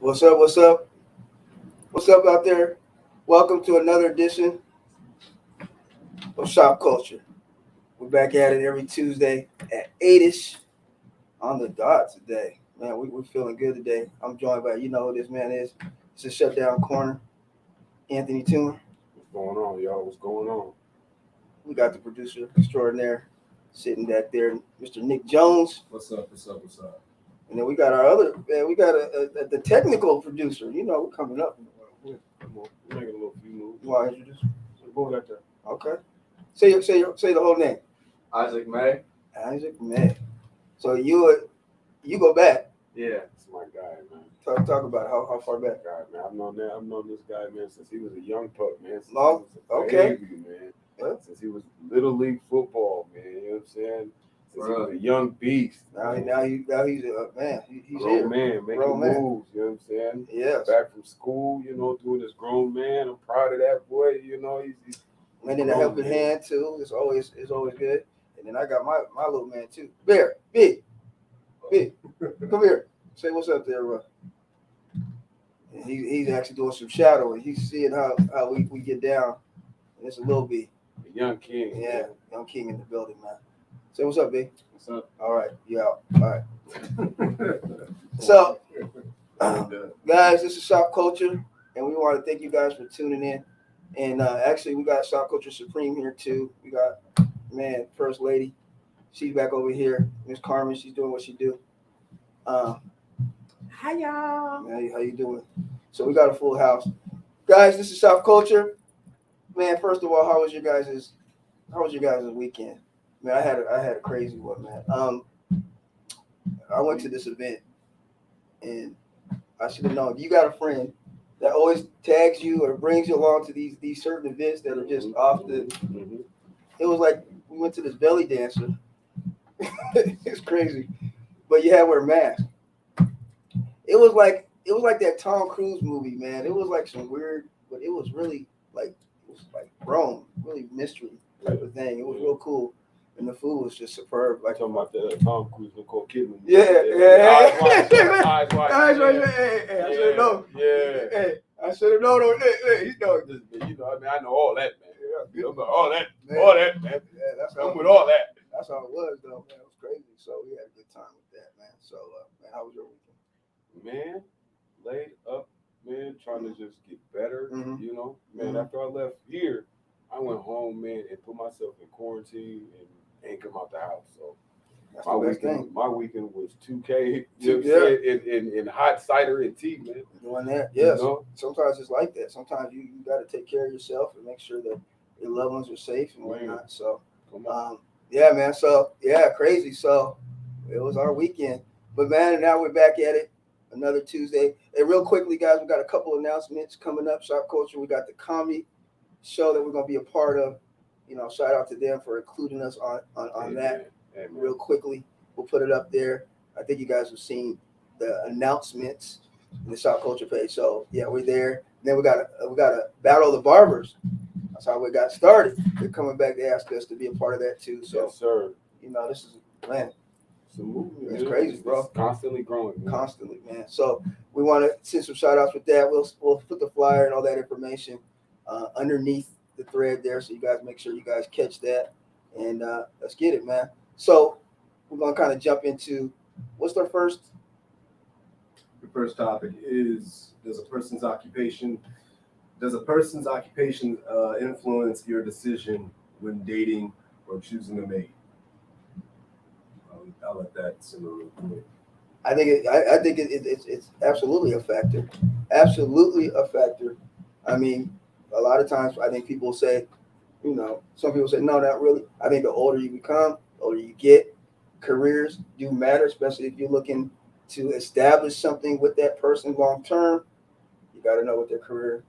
What's up? What's up? What's up out there? Welcome to another edition of Shop Culture. We're back at it every Tuesday at 8ish on the dot today. Man, we're feeling good today. I'm joined by, you know who this man is. It's a shutdown corner, Anthony Toomer. What's going on, y'all? What's going on? We got the producer extraordinaire sitting back there, Mr. Nick Jones. What's up? What's up? What's up? And then we got our other, man, we got the technical producer. You know, we're coming up. Come on, we're making a little few moves. You want to introduce? Go like that. Okay. Say the whole name. Isaac May. Isaac May. So you go back. Yeah, it's my guy, man. Talk about how far back. Guy, man. I've known this guy, man, since he was a young pup, man. Since Long. he was a Okay. baby, man. Yeah. Since he was little league football, man. You know what I'm saying? Since he was a young beast. Now he's a man. He's grown here. man, making Grown man. moves. You know what I'm saying? Yes. Back from school, you know, doing this grown man. I'm proud of that boy. You know, he's Lending a grown, helping man. hand too. It's always good. And then I got my little man too. Bear, big, come here. Say what's up there, bro. And he's actually doing some shadowing. He's seeing how we get down. And it's a little B. A young king. Yeah, Man. young king in the building, man. Say what's up, B. What's up? All right, you out. All right. So, guys, this is Shop Culture, and we want to thank you guys for tuning in. And actually, we got Shop Culture Supreme here too. We got First Lady. She's back over here. Miss Carmen, she's doing what she do. Hi y'all. How you doing? So we got a full house, guys. This is Shop Culture. Man, first of all, how was your guys' weekend? Man, I had a crazy one, man. I went to this event, and I should have known. You got a friend that always tags you or brings you along to these certain events that are just off the. Mhm. It was like we went to this belly dancer. It's crazy, but you had to wear a mask. It was like that Tom Cruise movie, man. It was like some weird, but it was really like Rome, really mystery type of thing. It was real cool, and the food was just superb. Like Talking about the Tom Cruise Nicole Kidman. Yeah. Eyes wide. Guys, right there. Hey, I should have known. Yeah. Hey, I should have known. Hey, you know. You know, I mean, I know all that, man. Yeah. I know all that, Man. man. Yeah, that's how. I'm with all that. That's how it was, though, man. It was crazy. So we had a good time with that, man. So, man, how was your weekend? Man, laid up, man, trying to just get better. Mhm. You know, man. Mhm. After I left here, I went home, man, and put myself in quarantine and ain't come out the house. So That's the best thing. my weekend was 2K, Yeah. in hot cider and tea, man. Doing that, yes. You know? Sometimes it's like that. Sometimes you got to take care of yourself and make sure that your loved ones are safe and whatnot. So, Come on. yeah, man. So, yeah, crazy. So, it was our weekend. But, man, now we're back at it. Another Tuesday. And real quickly, guys, we got a couple announcements coming up. Shop Culture, we got the comedy show that we're going to be a part of. You know, shout out to them for including us on that. Amen. Real quickly, we'll put it up there. I think you guys have seen the announcements in the Shop Culture page. So yeah, we're there. Then we got to battle the barbers. That's how we got started. They're coming back to ask us to be a part of that too. So Yes, sir. you know, this is man, It's a movement. It's man. crazy, bro. It's constantly growing. Man. constantly, man. So we want to send some shout outs with that. We'll put the flyer and all that information underneath the thread there, so you guys make sure you guys catch that. And let's get it, man. So we're gonna kind of jump into what's our first. The first topic is: Does a person's occupation influence your decision when dating or choosing a mate? I'll let that simmer real quick. I think it's absolutely a factor. Absolutely a factor. I mean, a lot of times I think people say, you know, some people say, no, not really. I think the older you become, the older you get, careers do matter, especially if you're looking to establish something with that person long term. You got to know what their career,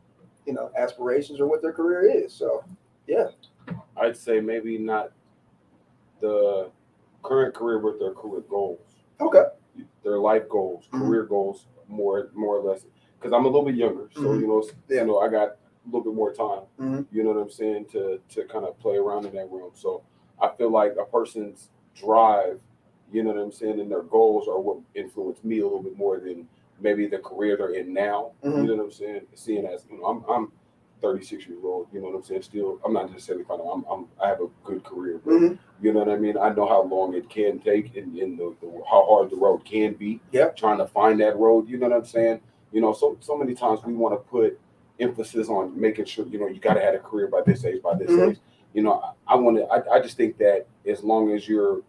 you know, aspirations or what their career is. So, yeah. I'd say maybe not the current career, but their career goals. Okay. Their life goals, career goals, more or less. Because I'm a little bit younger, so Yeah. you know, I got a little bit more time. Mhm. You know what I'm saying, to kind of play around in that realm. So I feel like a person's drive, you know what I'm saying, and their goals are what influence me a little bit more than maybe the career they're in now. Mhm. You know what I'm saying? Seeing as I'm 36 years old. You know what I'm saying? Still, I'm not necessarily kind of I have a good career, but Mhm. you know what I mean. I know how long it can take, and how hard the road can be. Yep. Trying to find that road. You know what I'm saying? So many times we want to put emphasis on making sure you got to have a career by this age, by this Mhm. age. I just think that as long as you're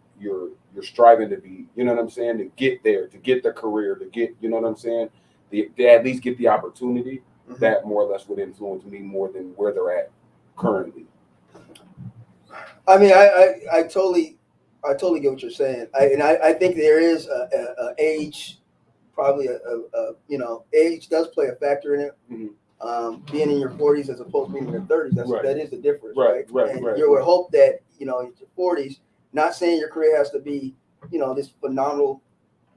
striving to be, you know what I'm saying, to get there, to get the career, to get, you know what I'm saying, to at least get the opportunity, Mhm. that more or less would influence me more than where they're at currently. I mean, I totally get what you're saying. I think there is a age, probably age does play a factor in it. Mhm. Being in your 40s as opposed to being in your 30s, Right. that is the difference, Right, right? right, And right, you would right. hope that in your 40s, not saying your career has to be this phenomenal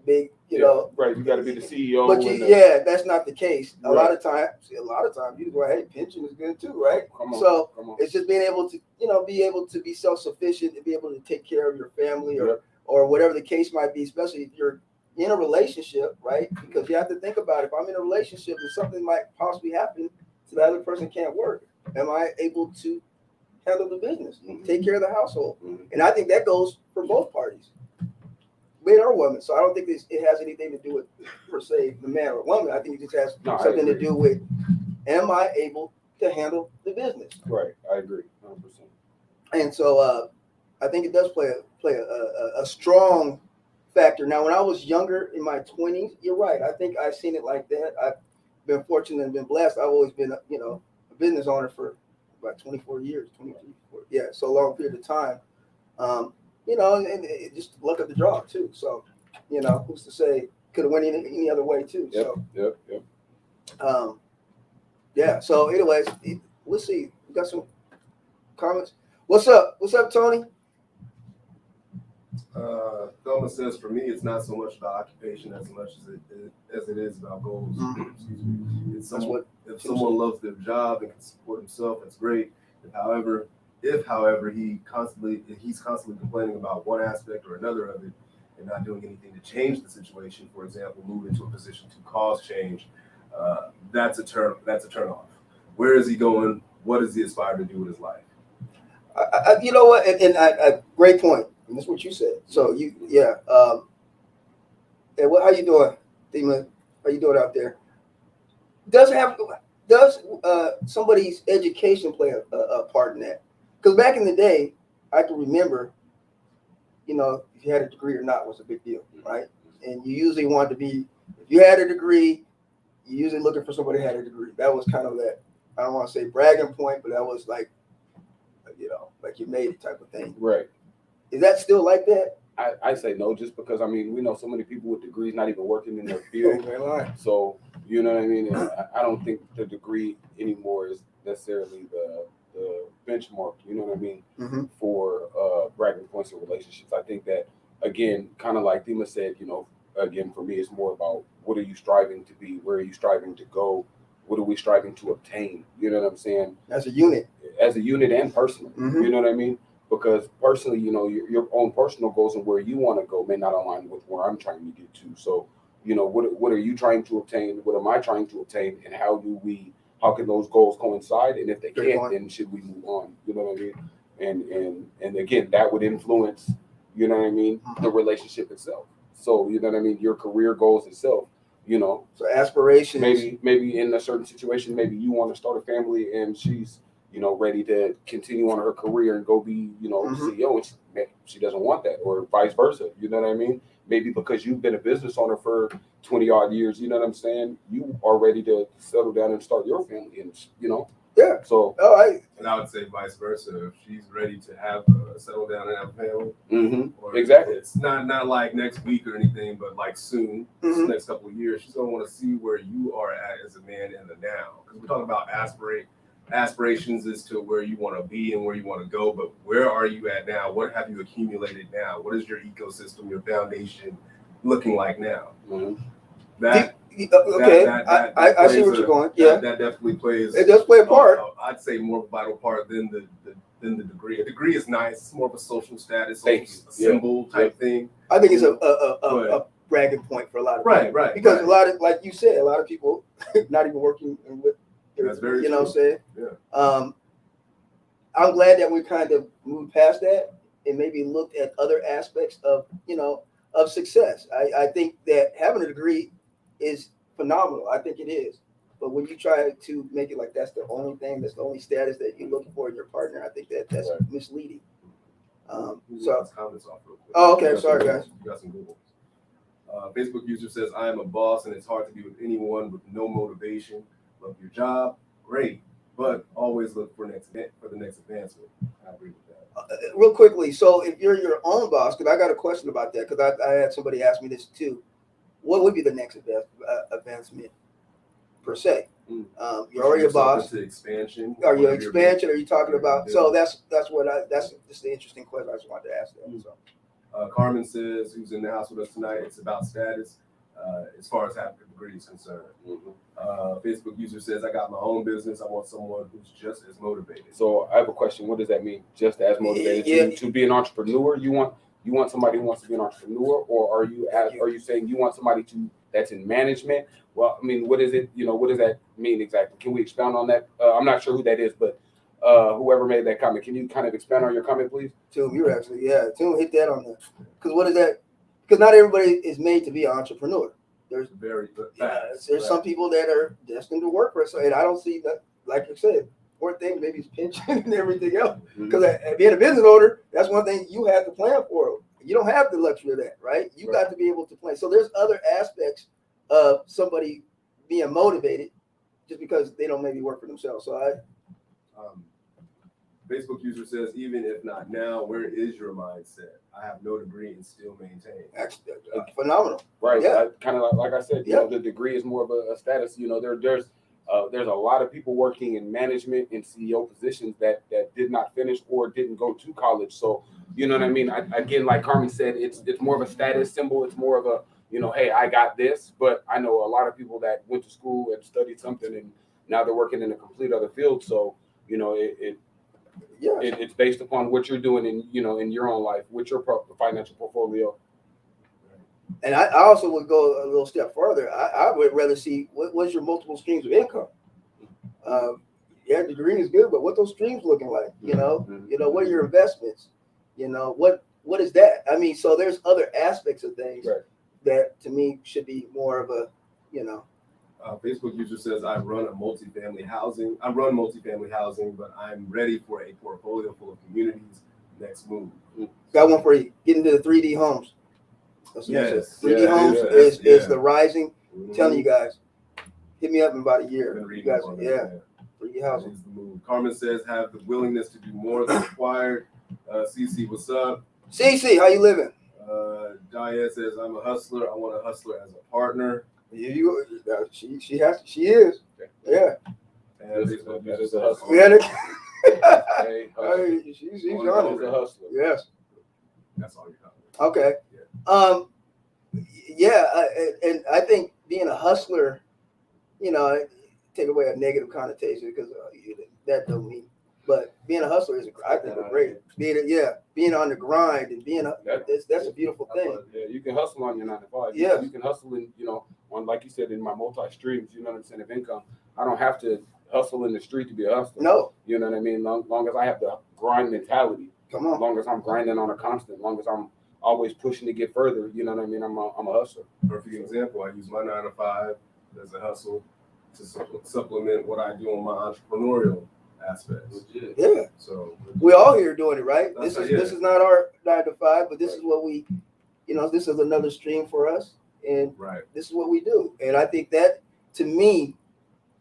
big right. You got to be the CEO. but that's not the case. A Right. lot of times you go, hey, pension is good too, right? Come on, So come on. it's just being able to be able to be self-sufficient and be able to take care of your family Yep. or whatever the case might be, especially if you're in a relationship, right? Because you have to think about, if I'm in a relationship and something might possibly happen so the other person can't work, am I able to handle the business, take care of the household? Mhm. And I think that goes for both parties, man or woman. So I don't think it has anything to do with, per se, the man or woman. I think it just has something to do with, am I able to handle the business? Right, I agree, 100%. And so I think it does play a strong factor. Now, when I was younger, in my 20s, you're right. I think I've seen it like that. I've been fortunate and been blessed. I've always been, a business owner for about 24 years, 23, so long period of time. And it just luck of the draw too. So, who's to say could have went any other way too. Yep. So, anyways, we'll see. We got some comments. What's up? What's up, Tony? Thelma says, for me, it's not so much about occupation as much as it is about goals. Excuse me. If someone loves their job and can support himself, that's great. However, he's constantly complaining about one aspect or another of it and not doing anything to change the situation, for example, move into a position to cause change, that's a turn off. Where is he going? What does he aspire to do with his life? You know what? And great point. And that's what you said. So and how you doing, Thema? How you doing out there? Does somebody's education play a part in that? Because back in the day, I can remember, if you had a degree or not was a big deal, right? And you usually wanted to be, if you had a degree, you usually looking for somebody who had a degree. That was kind of that, I don't want to say bragging point, but that was like, like you made it type of thing. Right. Is that still like that? I say no, just because we know so many people with degrees not even working in their field. So you know what I mean. And I don't think the degree anymore is necessarily the benchmark. You know what I mean, for bragging points in relationships. I think that, again, kind of like Thema said, again, for me, it's more about what are you striving to be, where are you striving to go, what are we striving to obtain. You know what I'm saying? As a unit and personally. You know what I mean? Because personally, your own personal goals and where you want to go may not align with where I'm trying to get to. So, what are you trying to obtain? What am I trying to obtain? And how can those goals coincide? And if they can't, then should we move on? You know what I mean? And again, that would influence, the relationship itself. So, you know what I mean? Your career goals itself, So aspirations. Maybe in a certain situation, maybe you want to start a family and she's, ready to continue on her career and go be, CEO, and she doesn't want that, or vice versa. You know what I mean? Maybe because you've been a business owner for 20 odd years, you know what I'm saying? You are ready to settle down and start your family, and Yeah. So. And I would say vice versa. If she's ready to have settle down and have a family, Exactly. It's not like next week or anything, but like soon, next couple of years, she's gonna want to see where you are at as a man in the now. Because we're talking about aspirations as to where you want to be and where you want to go, but where are you at now? What have you accumulated now? What is your ecosystem, your foundation looking like now? I see where you're going. Yeah, that definitely plays. It does play a part. I'd say more of a vital part than the degree. A degree is nice. It's more of a social status, symbol type thing. I think it's a bragging point for a lot of Right, people. right. Because right. a lot of, like you said, a lot of people not even working with, That's very you know what I'm saying? Yeah. I'm glad that we kind of moved past that and maybe looked at other aspects of, of success. I think that having a degree is phenomenal. I think it is. But when you try to make it like that's the only thing, that's the only status that you're looking for in your partner, I think that's misleading. So, Comments off real quick. oh, okay. Sorry, guys. You got some Google. Facebook user says, I am a boss and it's hard to be with anyone with no motivation. Love your job. Great. But always look for the next advancement. I agree with that. Real quickly, so if you're your own boss, because I got a question about that, because I had somebody ask me this too. What would be the next advancement per se? You're already a boss. To expansion. Are you expansion? Are you talking about? So that's just an interesting question. I just wanted to ask that. So. Carmen says, who's in the house with us tonight, it's about status as far as having a degree is concerned. Facebook user says, I got my own business. I want someone who's just as motivated. So I have a question. What does that mean? Just as motivated to be an entrepreneur? You want somebody who wants to be an entrepreneur, or are you saying you want somebody that's in management? Well, I mean, what is it? What does that mean exactly? Can we expound on that? I'm not sure who that is, but whoever made that comment, can you kind of expand on your comment, please? Tim, you're actually, Tim hit that on there. Because what is that? Because not everybody is made to be an entrepreneur. There's there's some people that are destined to work for us, and I don't see that. Like I said, one thing maybe is pension and everything else. Because being a business owner, that's one thing you have to plan for. You don't have the luxury of that, right? You got to be able to plan. So there's other aspects of somebody being motivated just because they don't maybe work for themselves. So Facebook user says, even if not now, where is your mindset? I have no degree and still maintain. Phenomenal. Right. Yeah. Kind of like I said, the degree is more of a status. There's a lot of people working in management and CEO positions that did not finish or didn't go to college. So, you know what I mean? Again, like Carmen said, it's more of a status symbol. It's more of a, hey, I got this. But I know a lot of people that went to school and studied something and now they're working in a complete other field. So, it's based upon what you're doing in your own life with your financial portfolio. And I also would go a little step further. I would rather see what's your multiple streams of income. Degree is good, but what those streams looking like? What are your investments? What is that? I mean, so there's other aspects of things that to me should be more of a, Facebook user says, I run multifamily housing, but I'm ready for a portfolio full of communities. Next move. Got one for you. Get into the 3D homes. Yes. 3D homes is the rising. I'm telling you guys, hit me up in about a year. You guys, 3D housing. The move. Carmen says, have the willingness to do more than required. CC, what's up? CC, how you living? Diane says, I'm a hustler. I want a hustler as a partner. She is. Yeah. And that is a hustler. She's on it. A hustler. Yes. That's all you got. Okay. And I think being a hustler, take away a negative connotation because that don't mean. But being a hustler is, I think, great. Being on the grind and that's a beautiful thing. Yeah, you can hustle on your 9 to 5. Yeah, you can hustle in, on, like you said, in my multi streams. You know what I'm saying, of income. I don't have to hustle in the street to be a hustler. No, you know what I mean. Long as I have the grind mentality. Come on. As long as I'm grinding on a constant. Long as I'm always pushing to get further. You know what I mean. I'm a hustler. Perfect example. I use my 9 to 5 as a hustle to supplement what I do on my entrepreneurial aspects. Yeah. So we're all here doing it, right? This is not our 9 to 5, but this is what we, this is another stream for us, and this is what we do. And I think that, to me,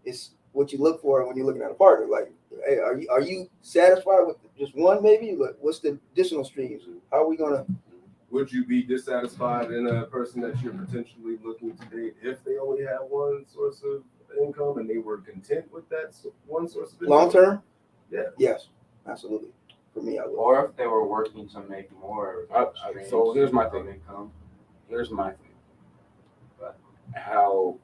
is what you look for when you're looking at a partner. Like, hey, are you satisfied with just one? Maybe. What's the additional streams? How are we gonna? Would you be dissatisfied in a person that you're potentially looking to date if they only have one source of income and they were content with that one source of income? Long term? Yeah. Yes, absolutely. For me, I would. Or if they were working to make more. So here's my thing. Here's my thing. How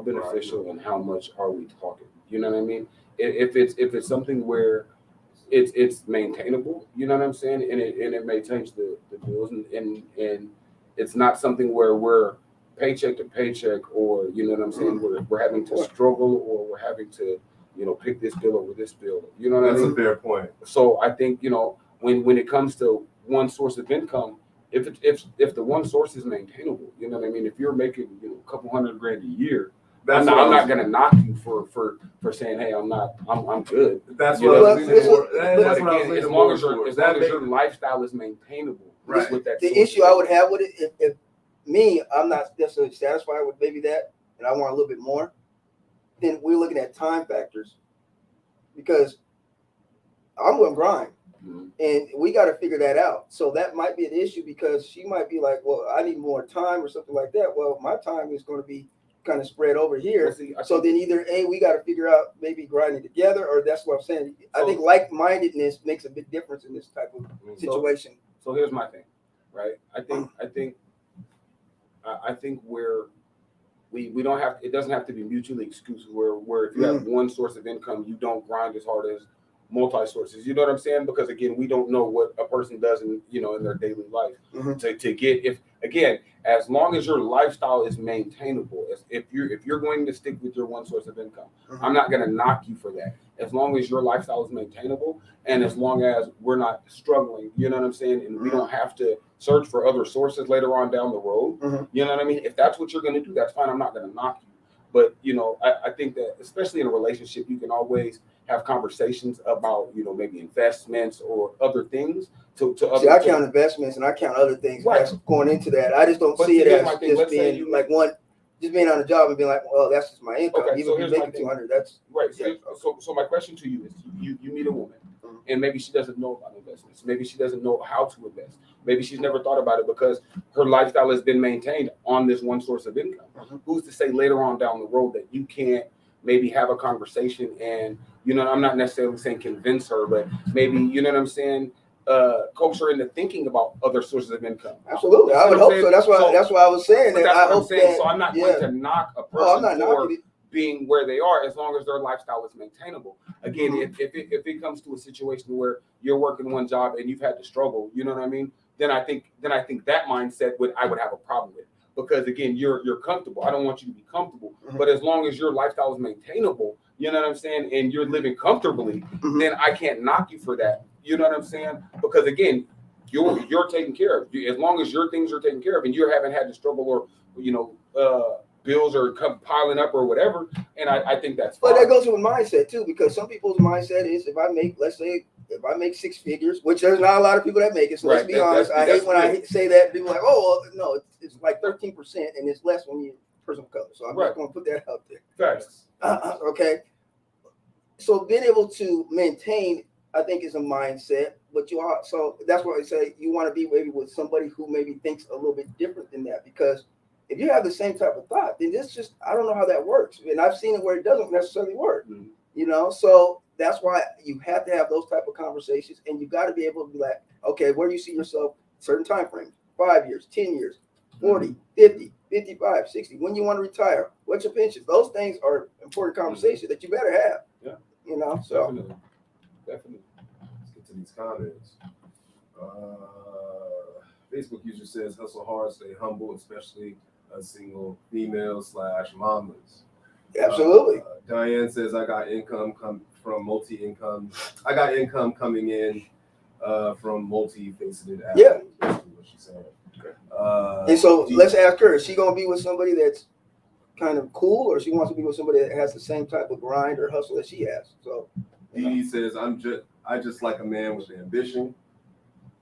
beneficial and how much are we talking? You know what I mean? If it's something where it's maintainable, you know what I'm saying, and it maintains the bills and it's not something where we're paycheck to paycheck, or you know what I'm saying, we're having to struggle, or we're having to, you know, pick this bill over this bill. You know what I mean? That's a fair point. So I think, you know, when it comes to one source of income, if the one source is maintainable, you know what I mean? If you're making, you know, a couple $100,000 a year, I'm not gonna knock you for saying, hey, I'm good. That's You what know, I was leaning more. but That's what I was again, leaning as long more as towards. your lifestyle is maintainable, Right. with that The source issue of I would income. have with it, if me, I'm not necessarily satisfied with maybe that, and I want a little bit more, then we're looking at time factors, because I'm gonna grind. Mhm. And we got to figure that out. So that might be an issue, because she might be like, well, I need more time or something like that. Well, my time is going to be kind of spread over here. Well, see, So then either we got to figure out maybe grinding together, or that's what I'm saying. I So- think like-mindedness makes a big difference in this type of situation. So here's my thing, right? I think where we don't have, it doesn't have to be mutually exclusive, where if you have one source of income, you don't grind as hard as multi sources. You know what I'm saying? Because again, we don't know what a person does in their daily life to get, if again, as long as your lifestyle is maintainable, if you're going to stick with your one source of income, I'm not going to knock you for that. As long as your lifestyle is maintainable, and as long as we're not struggling, you know what I'm saying, and we don't have to search for other sources later on down the road. You know what I mean? If that's what you're going to do, that's fine. I'm not going to knock you. But I think that especially in a relationship, you can always have conversations about maybe investments or other things. See, I count investments and I count other things Right. that's going into that. I just don't see it as just being like just being on the job and being like, well, that's just my income. Okay, Even so if you make it 200, that's right. Yeah. So my question to you is, you meet a woman, and maybe she doesn't know about investments. Maybe she doesn't know how to invest. Maybe she's never thought about it because her lifestyle has been maintained on this one source of income. Who's to say later on down the road that you can't maybe have a conversation and, I'm not necessarily saying convince her, but maybe, you know what I'm saying, coach her into thinking about other sources of income. Absolutely. I would hope so. That's why I was saying that. That's I what I'm hope saying. that, So I'm not going to knock a person I'm not for knocking it. being where they are, as long as their lifestyle is maintainable. Again, if it comes to a situation where you're working one job and you've had to struggle, you know what I mean? Then I think that mindset I would have a problem with, because again, you're comfortable. I don't want you to be comfortable, but as long as your lifestyle is maintainable, you know what I'm saying, and you're living comfortably, then I can't knock you for that. You know what I'm saying? Because again, you're taken care of. As long as your things are taken care of, and you haven't had to struggle or bills are piling up or whatever, and I think that's fine. But that goes with mindset too, because some people's mindset is, let's say if I make six figures, which there's not a lot of people that make it. So let's be honest. I hate when I say that. People are like, oh, well, no, it's like 13%, and it's less when you're person of color. So I'm just going to put that out there. Facts. Okay. So being able to maintain, I think, is a mindset. But so that's why I say you want to be maybe with somebody who maybe thinks a little bit different than that, because if you have the same type of thought, then it's just, I don't know how that works. And I've seen it where it doesn't necessarily work, so that's why you have to have those type of conversations, and you got to be able to be like, okay, where do you see yourself, certain time frames, 5 years, 10 years, 40, 50, 55, 60, when you want to retire, what's your pension? Those things are important conversations that you better have. Yeah. So. Definitely. Let's get to these comments. Facebook user says, hustle hard, stay humble, especially a single female / mamas. Absolutely. Diane says, I got income from multi-income. I got income coming in from multi-faceted avenues. Yeah. That's what she said. Okay. And so let's ask her, is she going to be with somebody that's kind of cool, or she wants to be with somebody that has the same type of grind or hustle that she has? So Dee says, I just like a man with ambition.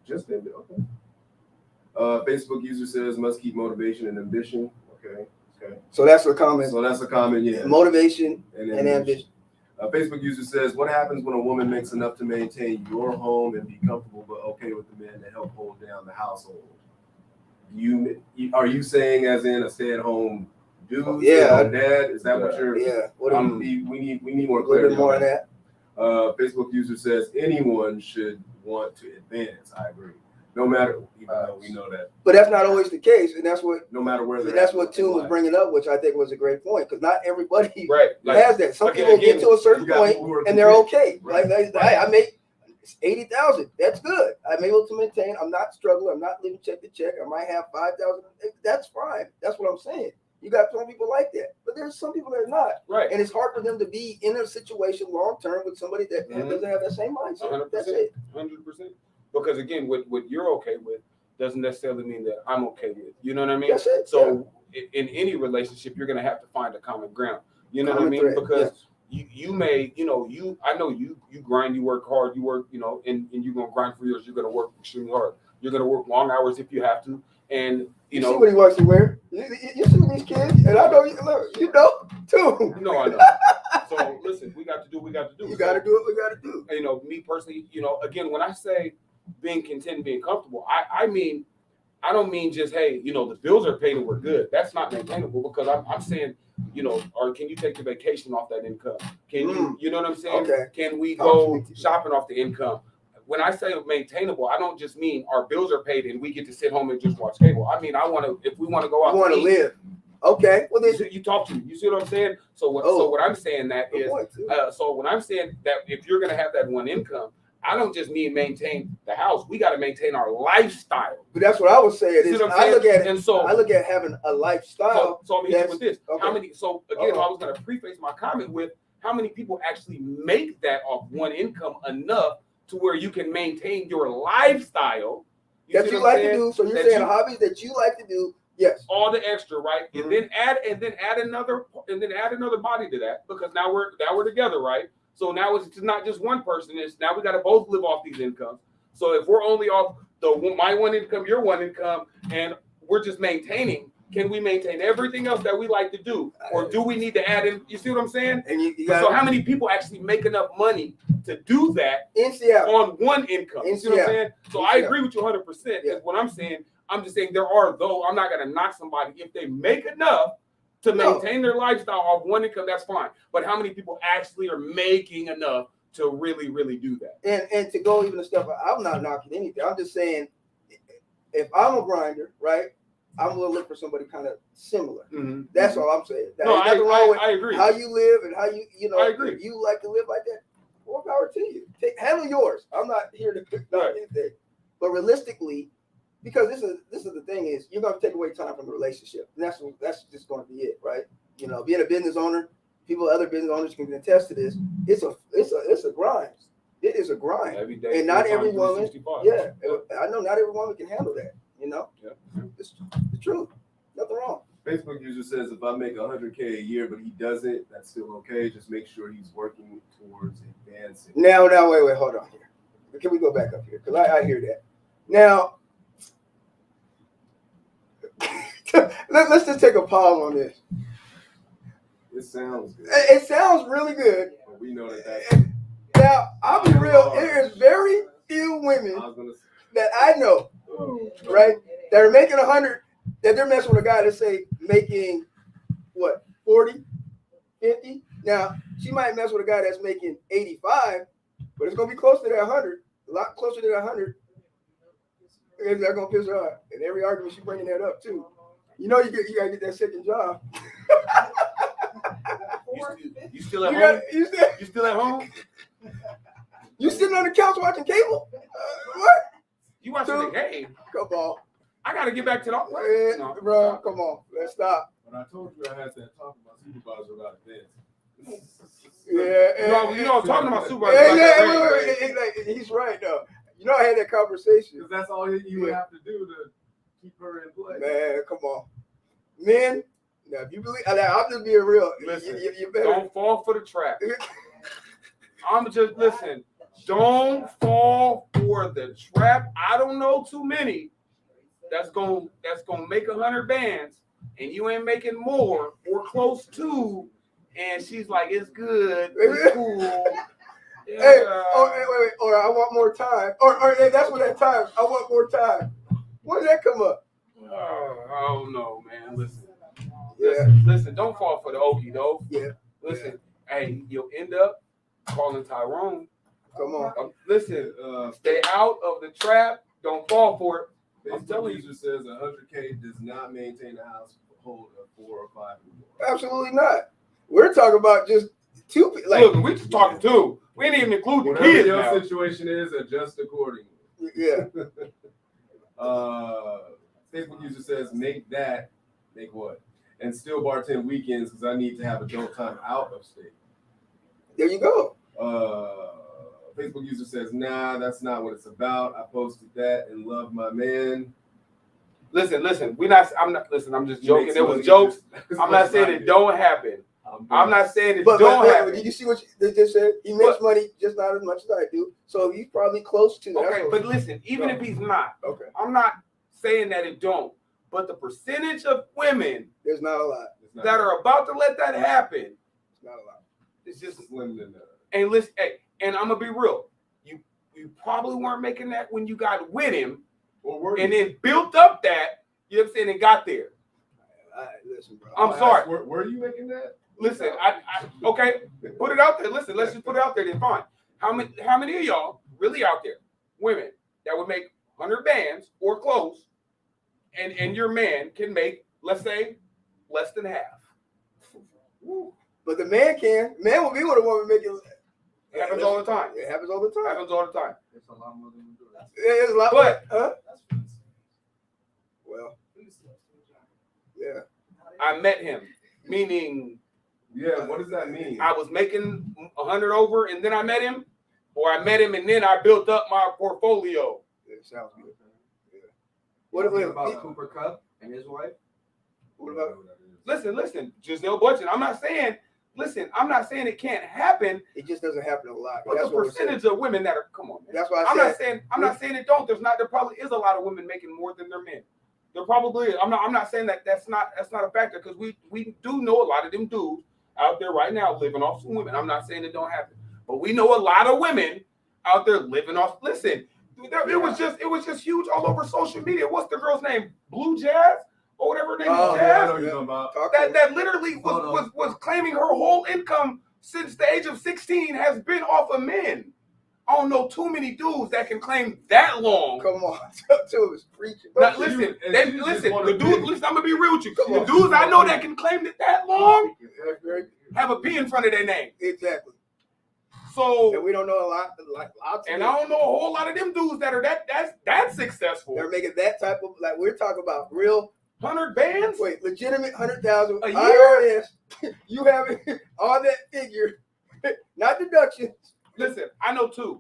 Just ambition. Okay. Facebook user says, must keep motivation and ambition. Okay. So that's a comment. Yeah. Motivation and ambition. Facebook user says, what happens when a woman makes enough to maintain your home and be comfortable, but okay with the man to help hold down the household? Are you saying as in a stay-at-home dude? Yeah. Dad? Is that what you're? Yeah. We need more A little clarity. bit more on that. Facebook user says anyone should want to advance. I agree. No matter, even though we know that. But that's not always the case, and that's what. No matter where. And that's what Toon was bringing up, which I think was a great point, because not everybody has that. Some people get to a certain point and they're okay. Right. Like I make It's 80,000. That's good. I'm able to maintain. I'm not struggling. I'm not living check to check. I might have 5,000. That's fine. That's what I'm saying. You got some people like that, but there's some people that are not. Right. And it's hard for them to be in a situation long term with somebody that doesn't have that same mindset. 100%. That's it. 100%. Because again, what you're okay with doesn't necessarily mean that I'm okay with. You know what I mean? That's it. So in any relationship, you're gonna have to find a common ground. You know what I mean? Thread. Because you may, I know you grind, you work hard, you work, and you're gonna grind for yours. You're gonna work extremely hard. You're gonna work long hours if you have to, and you see what he wants to wear. You see these kids, and I know you know too. I know. So listen, we got to do what we got to do. You got to do what we got to do. And, me personally, again, when I say being content, being comfortable, I mean, I don't mean just, hey, the bills are paid and we're good. That's not maintainable, because I'm saying, or can you take the vacation off that income? Can you know what I'm saying? Okay. Can we go shopping off the income? When I say maintainable, I don't just mean our bills are paid and we get to sit home and just watch cable. I mean, if we want to go out, you want to live. Okay. Well, you talk to me. You see what I'm saying? So what I'm saying that is, so when I'm saying that if you're going to have that one income, I don't just mean maintain the house. We got to maintain our lifestyle. But that's what I was saying. I look at it, and so I look at having a lifestyle. So I'm here with this. Okay. How many? So again, I was going to preface my comment with how many people actually make that off one income enough to where you can maintain your lifestyle That you like to do. So you're saying hobbies that you like to do. Yes. All the extra, right? And then add another body to that, because now we're together, right? So now it's not just one person. It's now we got to both live off these incomes. So if we're only off my one income, your one income, and we're just maintaining, can we maintain everything else that we like to do, or do we need to add in? You see what I'm saying? And so how many people actually make enough money to do that in Seattle on one income? You see what I'm saying? So I agree with you 100%. Is what I'm saying. I'm just saying there are, though I'm not going to knock somebody if they make enough to maintain their lifestyle off one income. That's fine. But how many people actually are making enough to really, really do that? And to go even a step, I'm not knocking anything. I'm just saying, if I'm a grinder, right, I'm going to look for somebody kind of similar. Mm-hmm. That's all I'm saying. No, I agree. How you live and how I agree. If you like to live like that, more power to you. Handle yours. I'm not here to knock anything. But realistically, because this is the thing is, you're going to take away time from the relationship. And that's just going to be it, right? Being a business owner, other business owners can attest to this. It's a grind. It is a grind. Every day, and not every woman. Yeah, I know not every woman can handle that. Yeah, it's the truth. Nothing wrong. Facebook user says if I make $100K a year, but he doesn't, that's still okay. Just make sure he's working towards advancing. Now, wait, hold on here. Can we go back up here? Because I hear that. Now, let's just take a pause on this. It sounds good. It sounds really good. But we know that. Now, I'll be real. There is very few women that I know, right, that are making 100, that they're messing with a guy that's say making what, 40, 50. Now, she might mess with a guy that's making 85, but it's gonna be close to that 100, a lot closer to that 100. And that's gonna piss her off. And every argument she's bringing that up too. You gotta get that second job. You still at home? You still at home? You sitting on the couch watching cable? What? You watching the game? Come on. I gotta get back to the no, bro. Come on, let's stop. When I told you I had that talk about supervisor about this. I'm talking about supervisor. He's right though. I had that conversation. Because that's all you have to do to keep her in place. Man, come on. Men, now if you believe, I'm just being real. Listen, you better. Don't fall for the trap. Listen, don't fall for the trap. I don't know too many that's gonna make 100 bands and you ain't making more or close to, and she's like, it's good, it's cool. Yeah. Hey, wait, or I want more time. Or that's what that time. I want more time. When did that come up? I don't know, man. Yeah. Listen, don't fall for the okie doke. Yeah. Listen, hey, you'll end up calling Tyrone. Come on. Listen, stay out of the trap. Don't fall for it. I'm telling you. User says 100K does not maintain a household of 4 or 5 people. Absolutely not. We're talking about just two people. Look, we're just talking two. We ain't even include the Whatever kids your now. situation is, adjust accordingly. Yeah. Facebook user says, make what? And still bartend weekends because I need to have adult time out of state. There you go. Facebook user says, nah, that's not what it's about. I posted that and love my man. Listen. I'm just joking. It was jokes. I'm not saying it don't happen. I'm not saying it don't happen. Did you see what they just said? He makes money just not as much as I do, so he's probably close to that. Okay, but listen, even if he's not, okay, I'm not saying that it don't. But the percentage of women there's not a lot that are about to let that happen, it's not a lot. It's just slim than that. And listen, hey, and I'm gonna be real. You probably weren't making that when you got with him, and then built up that. You know what I'm saying? And got there. Listen, bro. I'm sorry. Were you making that? Listen, I okay. Put it out there. Listen, let's just put it out there. Then fine. How many of y'all really out there, women that would make 100 bands or close, and your man can make, let's say, less than half? But the man can. Man will be with a woman making. It happens all the time. It happens all the time. Happens all the time. It's a lot more than we do. It's a lot. But well, yeah. I met him, meaning. Yeah, what does that mean? I was making 100 over, and then I met him, or I met him and then I built up my portfolio. It sounds good. Yeah. What about Cooper Cup and his wife? What about? Listen, Giselle Bundchen. I'm not saying it can't happen. It just doesn't happen a lot. But That's the what percentage of women that are, come on, man. That's why I'm not saying it don't. There probably is a lot of women making more than their men. There probably is. I'm not saying that's not a factor, because we do know a lot of them dudes out there right now living off some women. I'm not saying it don't happen, but we know a lot of women out there living off. Listen, it was just huge all over social media. What's the girl's name? Blue Jazz or whatever her name is. Jazz. Yeah, I know you're talking about. That literally was claiming her whole income since the age of 16 has been off of men. I don't know too many dudes that can claim that long. Come on, two of us preaching. Now, listen, the dudes. Listen, I'm gonna be real with you. The dudes I know that can claim it that long have a P in front of their name. Exactly. So, and we don't know a lot. And I don't know a whole lot of them dudes that are that successful. They're making that type of, like we're talking about, real 100 bands. Wait, legitimate 100,000 a year. IRS. You have it on that figure, not deductions. Listen, I know two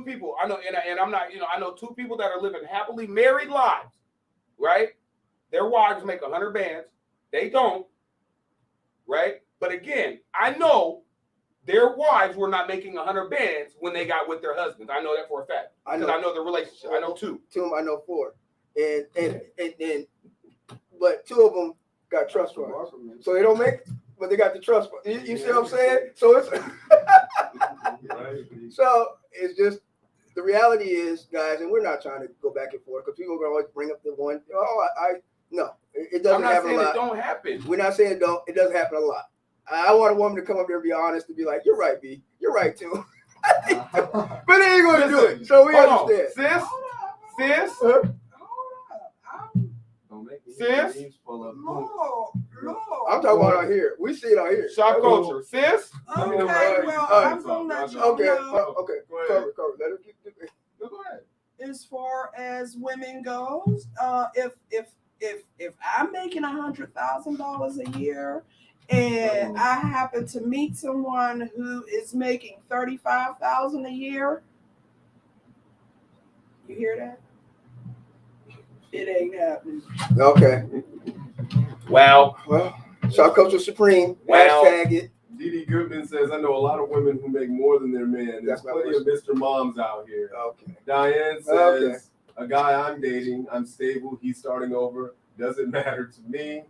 people. I know, and I'm not, I know two people that are living happily married lives, right? Their wives make 100 bands. They don't, right? But again, I know their wives were not making 100 bands when they got with their husbands. I know that for a fact. Because I know the relationship. I know two. Two of them, I know four. But two of them got trust funds. So they don't make, but they got the trust fund. You see what I'm saying? So it's so it's just, the reality is, guys, and we're not trying to go back and forth because people are going to always bring up the one. No, it doesn't happen a lot. It don't happen. We're not saying it don't. It doesn't happen a lot. I want a woman to come up there and be honest and be like, "You're right, B. You're right too." But they ain't going to do it. So we understand. Sis. Sis. I'm talking about out here. We see it out here. Shopkulture. Sis. Okay, well, I'm gonna let you know. Okay. Cover. Let her get. Go ahead. As far as women goes, if I'm making $100,000 a year, and I happen to meet someone who is making $35,000 a year, you hear that? It ain't happening. Okay. Wow. Well, Shopkulture Supreme. Wow. Hashtag it. D.D. Goodman says, I know a lot of women who make more than their man. There's plenty of Mr. Moms out here. Okay. Diane says, a guy I'm dating, I'm stable, he's starting over, doesn't matter to me.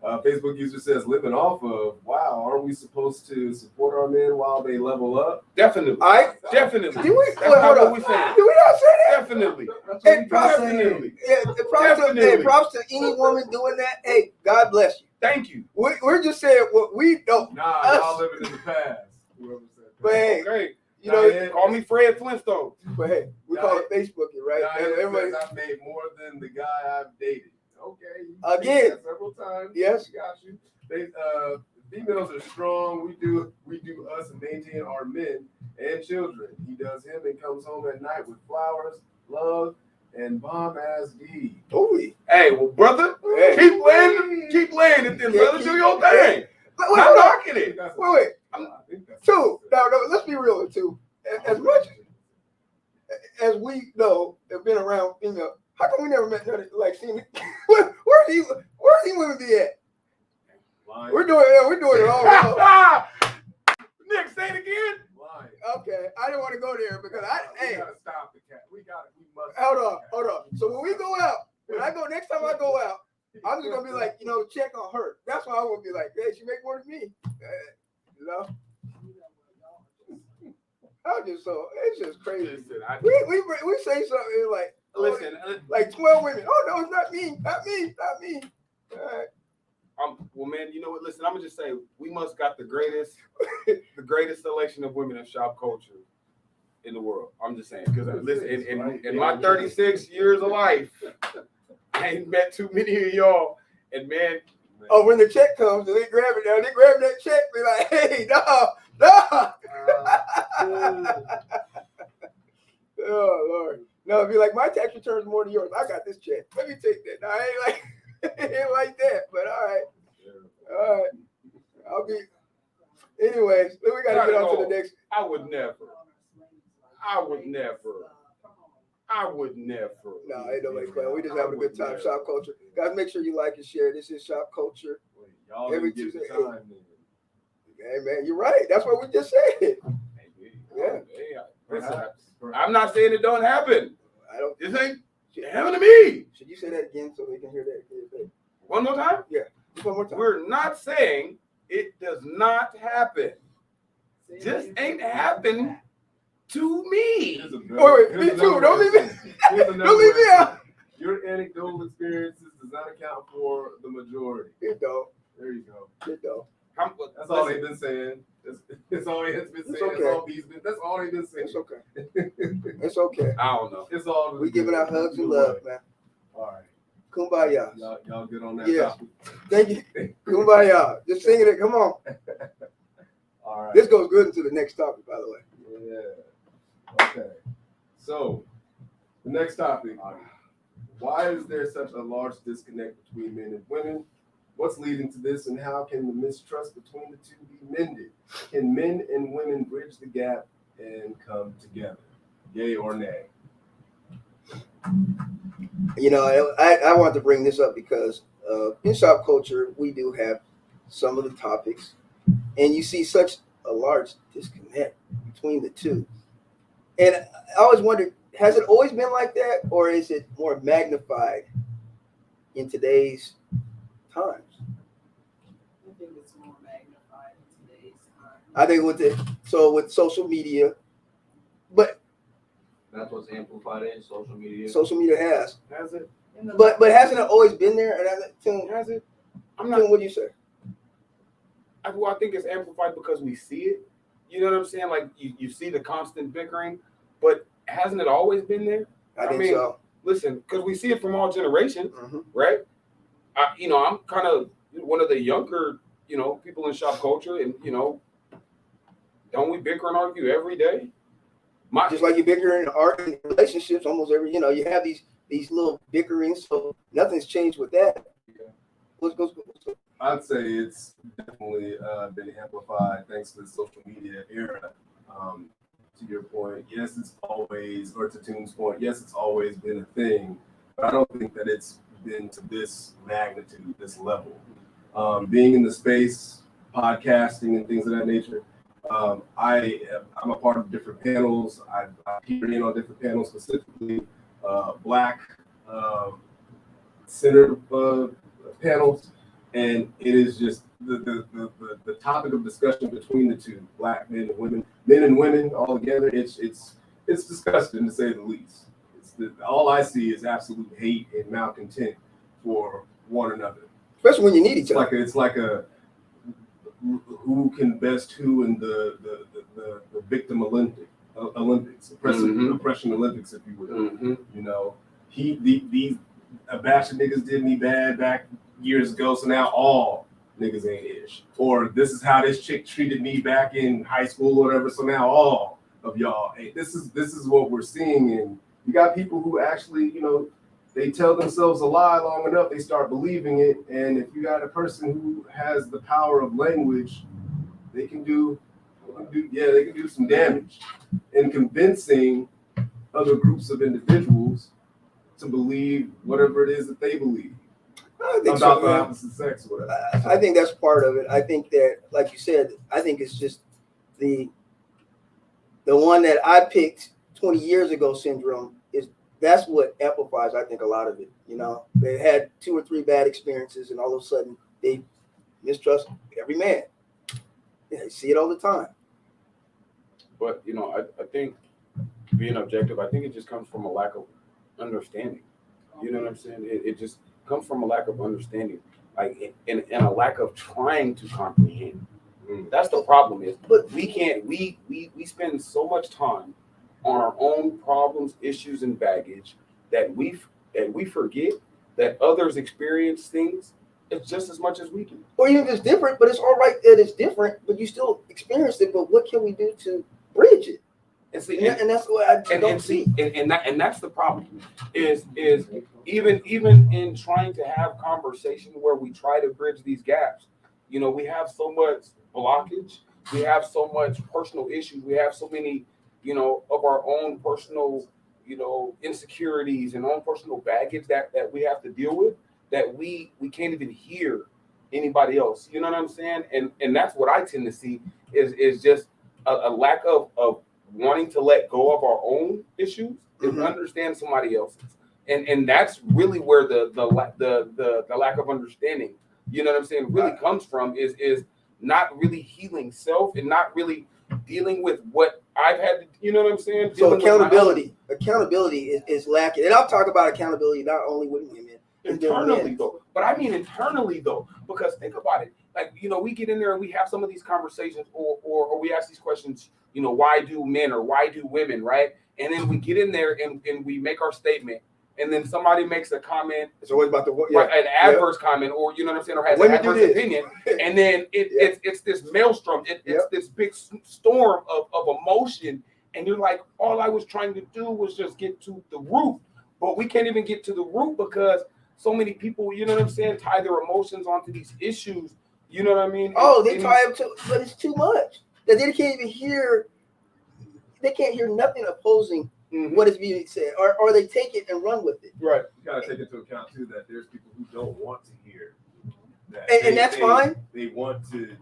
Facebook user says, living off of, wow, aren't we supposed to support our men while they level up? Definitely. Did Definitely. we? That's not what we saying. Did we not say that? Definitely. Definitely. Yeah, props to any woman doing that. Hey, God bless you. Thank you. We're just saying what we don't. Nah, y'all living in the past. Whoever said that. But hey, Okay. you know, Diane, Call me Fred Flintstone. but hey, we call it Facebooking, right? Diane Everybody, says, I've made more than the guy I've dated. Okay. Again. Several times. Yes. Got you. Females are strong. We do us and maintain our men and children. He does him and comes home at night with flowers, love, and bomb ass D. Ooh. Hey, well, brother, Hey. keep laying it then, brother. Do your thing. Wait, Not knocking it. Wait. I think that's Two. Now, let's be real with two. As much as we know have been around female, how come we never met none of, like seen where's he women be at? lying. We're doing it all wrong. Nick, say it again. Lying. Okay, I didn't want to go there because We gotta stop the cat. We must. hold on. So when we go out, next time I go out, I'm just gonna be like, check on her. That's why I would be like, hey, she make more than me. You know? It's just crazy. Listen, We say something like, listen, like 12 women. Oh no, it's not me. Not me. All right. well, man, you know what? Listen, I'm gonna just say we must got the greatest selection of women in shop culture in the world. I'm just saying because listen, in my 36 years of life, I ain't met too many of y'all. And man, oh, when the check comes, they grab it down. They grab that check, be like, hey, no. Oh Lord, no, be like my tax return is more than yours. I got this check. Let me take that. No, I ain't like that. But all right. I'll be. Anyways, then we gotta get on to the next. I would never. No, ain't nobody playing. We just having a good time. Shop culture, guys. Make sure you like and share. This is Shop Culture. Y'all Every give Tuesday. the time, Hey man, you're right. That's what we just said. Yeah. Listen, I'm not saying it don't happen. I don't. This ain't happening to me. Should you say that again so they can hear that? One more time? Yeah. Just one more time. We're not saying it does not happen. Just ain't happened to me. Wait, me too. Don't leave me. Don't leave me out. Your anecdotal experiences does not account for the majority. It don't. There you go. It don't. That's all they've been saying. That's all he has been saying. Okay. That's all they've been saying. It's okay. It's okay. I don't know. It's all. We giving out hugs and love, man. All right. Kumbaya. Y'all good on that? Yeah. Topic? Thank you. Kumbaya. Just singing it. Come on. All right. This goes good into the next topic, by the way. Yeah. Okay. So, the next topic. Why is there such a large disconnect between men and women? What's leading to this, and how can the mistrust between the two be mended? Can men and women bridge the gap and come together? Yay or nay? I want to bring this up because in shop culture, we do have some of the topics, and you see such a large disconnect between the two. And I always wondered, has it always been like that, or is it more magnified in today's times? I think it's more magnified in today's time. I think with social media, but That's what's amplified in social media. social media has it? but hasn't it always been there? And Has it? I'm Tim, not. what do you say? I think it's amplified because we see it. You know what I'm saying? Like you see the constant bickering, but hasn't it always been there? I think mean, so. Listen, because we see it from all generations, Mhm. right? I'm kind of one of the younger, people in shop culture, and don't we bicker and argue every day? Just like you bicker in art and relationships, almost every you have these little bickerings, so nothing's changed with that. Let's go. I'd say it's definitely been amplified thanks to the social media era. To your point, yes, it's always, or to Toon's point, yes, it's always been a thing, but I don't think that it's been to this magnitude, this level. Being in the space, podcasting and things of that nature, I'm a part of different panels. I peer in on different panels, specifically Black centered panels, and it is just the topic of discussion between the two, Black men and women all together. It's disgusting to say the least. All I see is absolute hate and malcontent for one another. Especially when you need each other. It's like a who can best who in the victim Olympics, oppression Olympics, if you will. Mm-hmm. A batch of niggas did me bad back years ago, so now all niggas ain't ish. Or this is how this chick treated me back in high school or whatever. So now all of y'all, hey, this is what we're seeing. And you got people who actually, they tell themselves a lie long enough, they start believing it. And if you got a person who has the power of language, they can do some damage in convincing other groups of individuals to believe whatever it is that they believe I think about so, the man. opposite sex or whatever. I think that's part of it. I think that, like you said, I think it's just the one that I picked 20 years ago syndrome that's what amplifies, I think, a lot of it. They had 2 or 3 bad experiences, and all of a sudden they mistrust every man. Yeah, you see it all the time. But I think being objective, I think it just comes from a lack of understanding. You know what I'm saying? It just comes from a lack of understanding, like and a lack of trying to comprehend. That's the problem. Is but we can't. We spend so much time on our own problems, issues, and baggage that we forget that others experience things just as much as we do. Or even if it's different, but it's all right that it's different, but you still experienced it. But what can we do to bridge it? And see, and that's what I don't see. And that's the problem. Is even in trying to have conversation where we try to bridge these gaps, we have so much blockage, we have so much personal issues, we have so many, of our own personal, insecurities and own personal baggage that we have to deal with, that we can't even hear anybody else. You know what I'm saying? And that's what I tend to see is just a lack of wanting to let go of our own issues and understand somebody else's. And that's really where the lack of understanding, what I'm saying, really comes from is not really healing self and not really dealing with what I've had to, what I'm saying? So accountability is lacking. And I'll talk about accountability not only with women. Internally though. But I mean internally though, because think about it. Like, we get in there and we have some of these conversations or we ask these questions, why do men or why do women, right? And then we get in there and we make our statement. And then somebody makes a comment. It's always about an adverse comment, or what I'm saying, or has an adverse opinion. And then it's this maelstrom. It's this big storm of emotion. And you're like, all I was trying to do was just get to the root. But we can't even get to the root because so many people, tie their emotions onto these issues. You know what I mean? Oh, they tie them to, but it's too much. That they can't even hear. They can't hear nothing opposing what is being said, or they take it and run with it. Right. You gotta take into account too that there's people who don't want to hear that, and that's fine. They want to,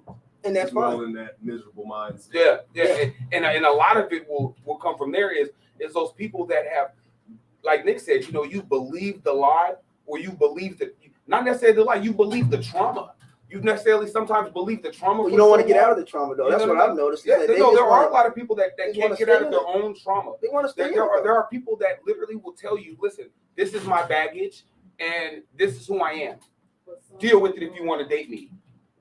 and that's fine. In that miserable mindset. Yeah. And a lot of it will come from there is those people that have, like Nick said, you believe the lie, or you believe not necessarily the lie, you believe the trauma. You necessarily sometimes believe the trauma. Well, you don't want to get out of the trauma, though. That's what I've noticed. Yeah, there are a lot of people that can't get out of their own trauma. They want to stay there are people that literally will tell you, listen, this is my baggage, and this is who I am. Deal with it if you want to date me.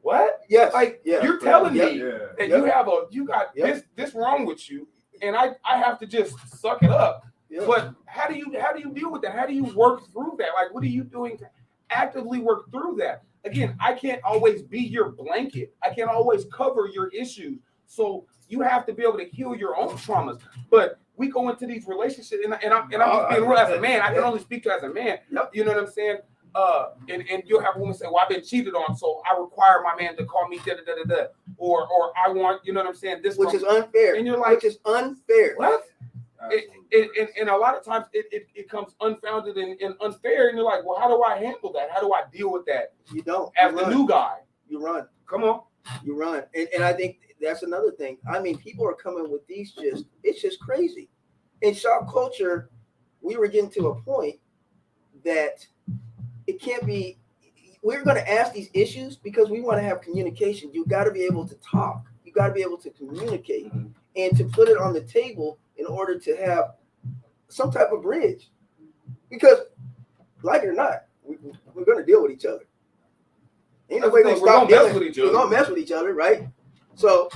What? Yes. You're telling me that you got this wrong with you, and I have to just suck it up. Yeah. But how do you deal with that? How do you work through that? Like, what are you doing to actively work through that? Again, I can't always be your blanket. I can't always cover your issues. So you have to be able to heal your own traumas. But we go into these relationships, and I'm just being real as a man. I can only speak to as a man. You know what I'm saying? And you'll have a woman say, well, I've been cheated on, so I require my man to call me da-da-da-da-da. Or I want, you know what I'm saying? This which is unfair. And you're like, which is unfair. What? And a lot of times it comes unfounded and unfair, and you're like, well, how do I handle that? How do I deal with that? You don't. As the new guy. You run. Come on. You run. And I think that's another thing. I mean, people are coming with these it's just crazy. In Shopkulture, we were getting to a point that it can't be, we're going to ask these issues because we want to have communication. You got to be able to talk. You got to be able to communicate and to put it on the table in order to have some type of bridge. Because, like it or not, we're going to deal with each other. Ain't no way we're going to stop dealing. We're going to mess with each other, right? So,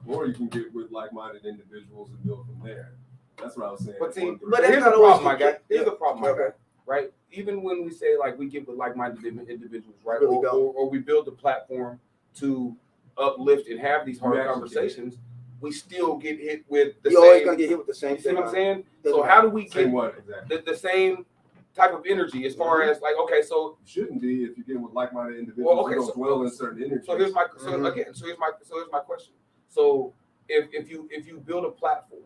Or you can get with like-minded individuals and build from there. That's what I was saying. But see, but here's the problem, my guy. Here's the problem, my guy. right? Even when we say like we get with like-minded individuals, right? Really don't. Or we build a platform to uplift and have these hard You actually conversations, we still get hit with the You're same. always gonna get hit with the same You see thing. what I'm saying? Doesn't So how do we Same get what exactly? the same type of energy as far as like, okay, so Shouldn't be if you're getting with like-minded individuals. Well, okay, you don't so- dwell in certain energies. so here's my Mhm. here's my question. So if you build a platform,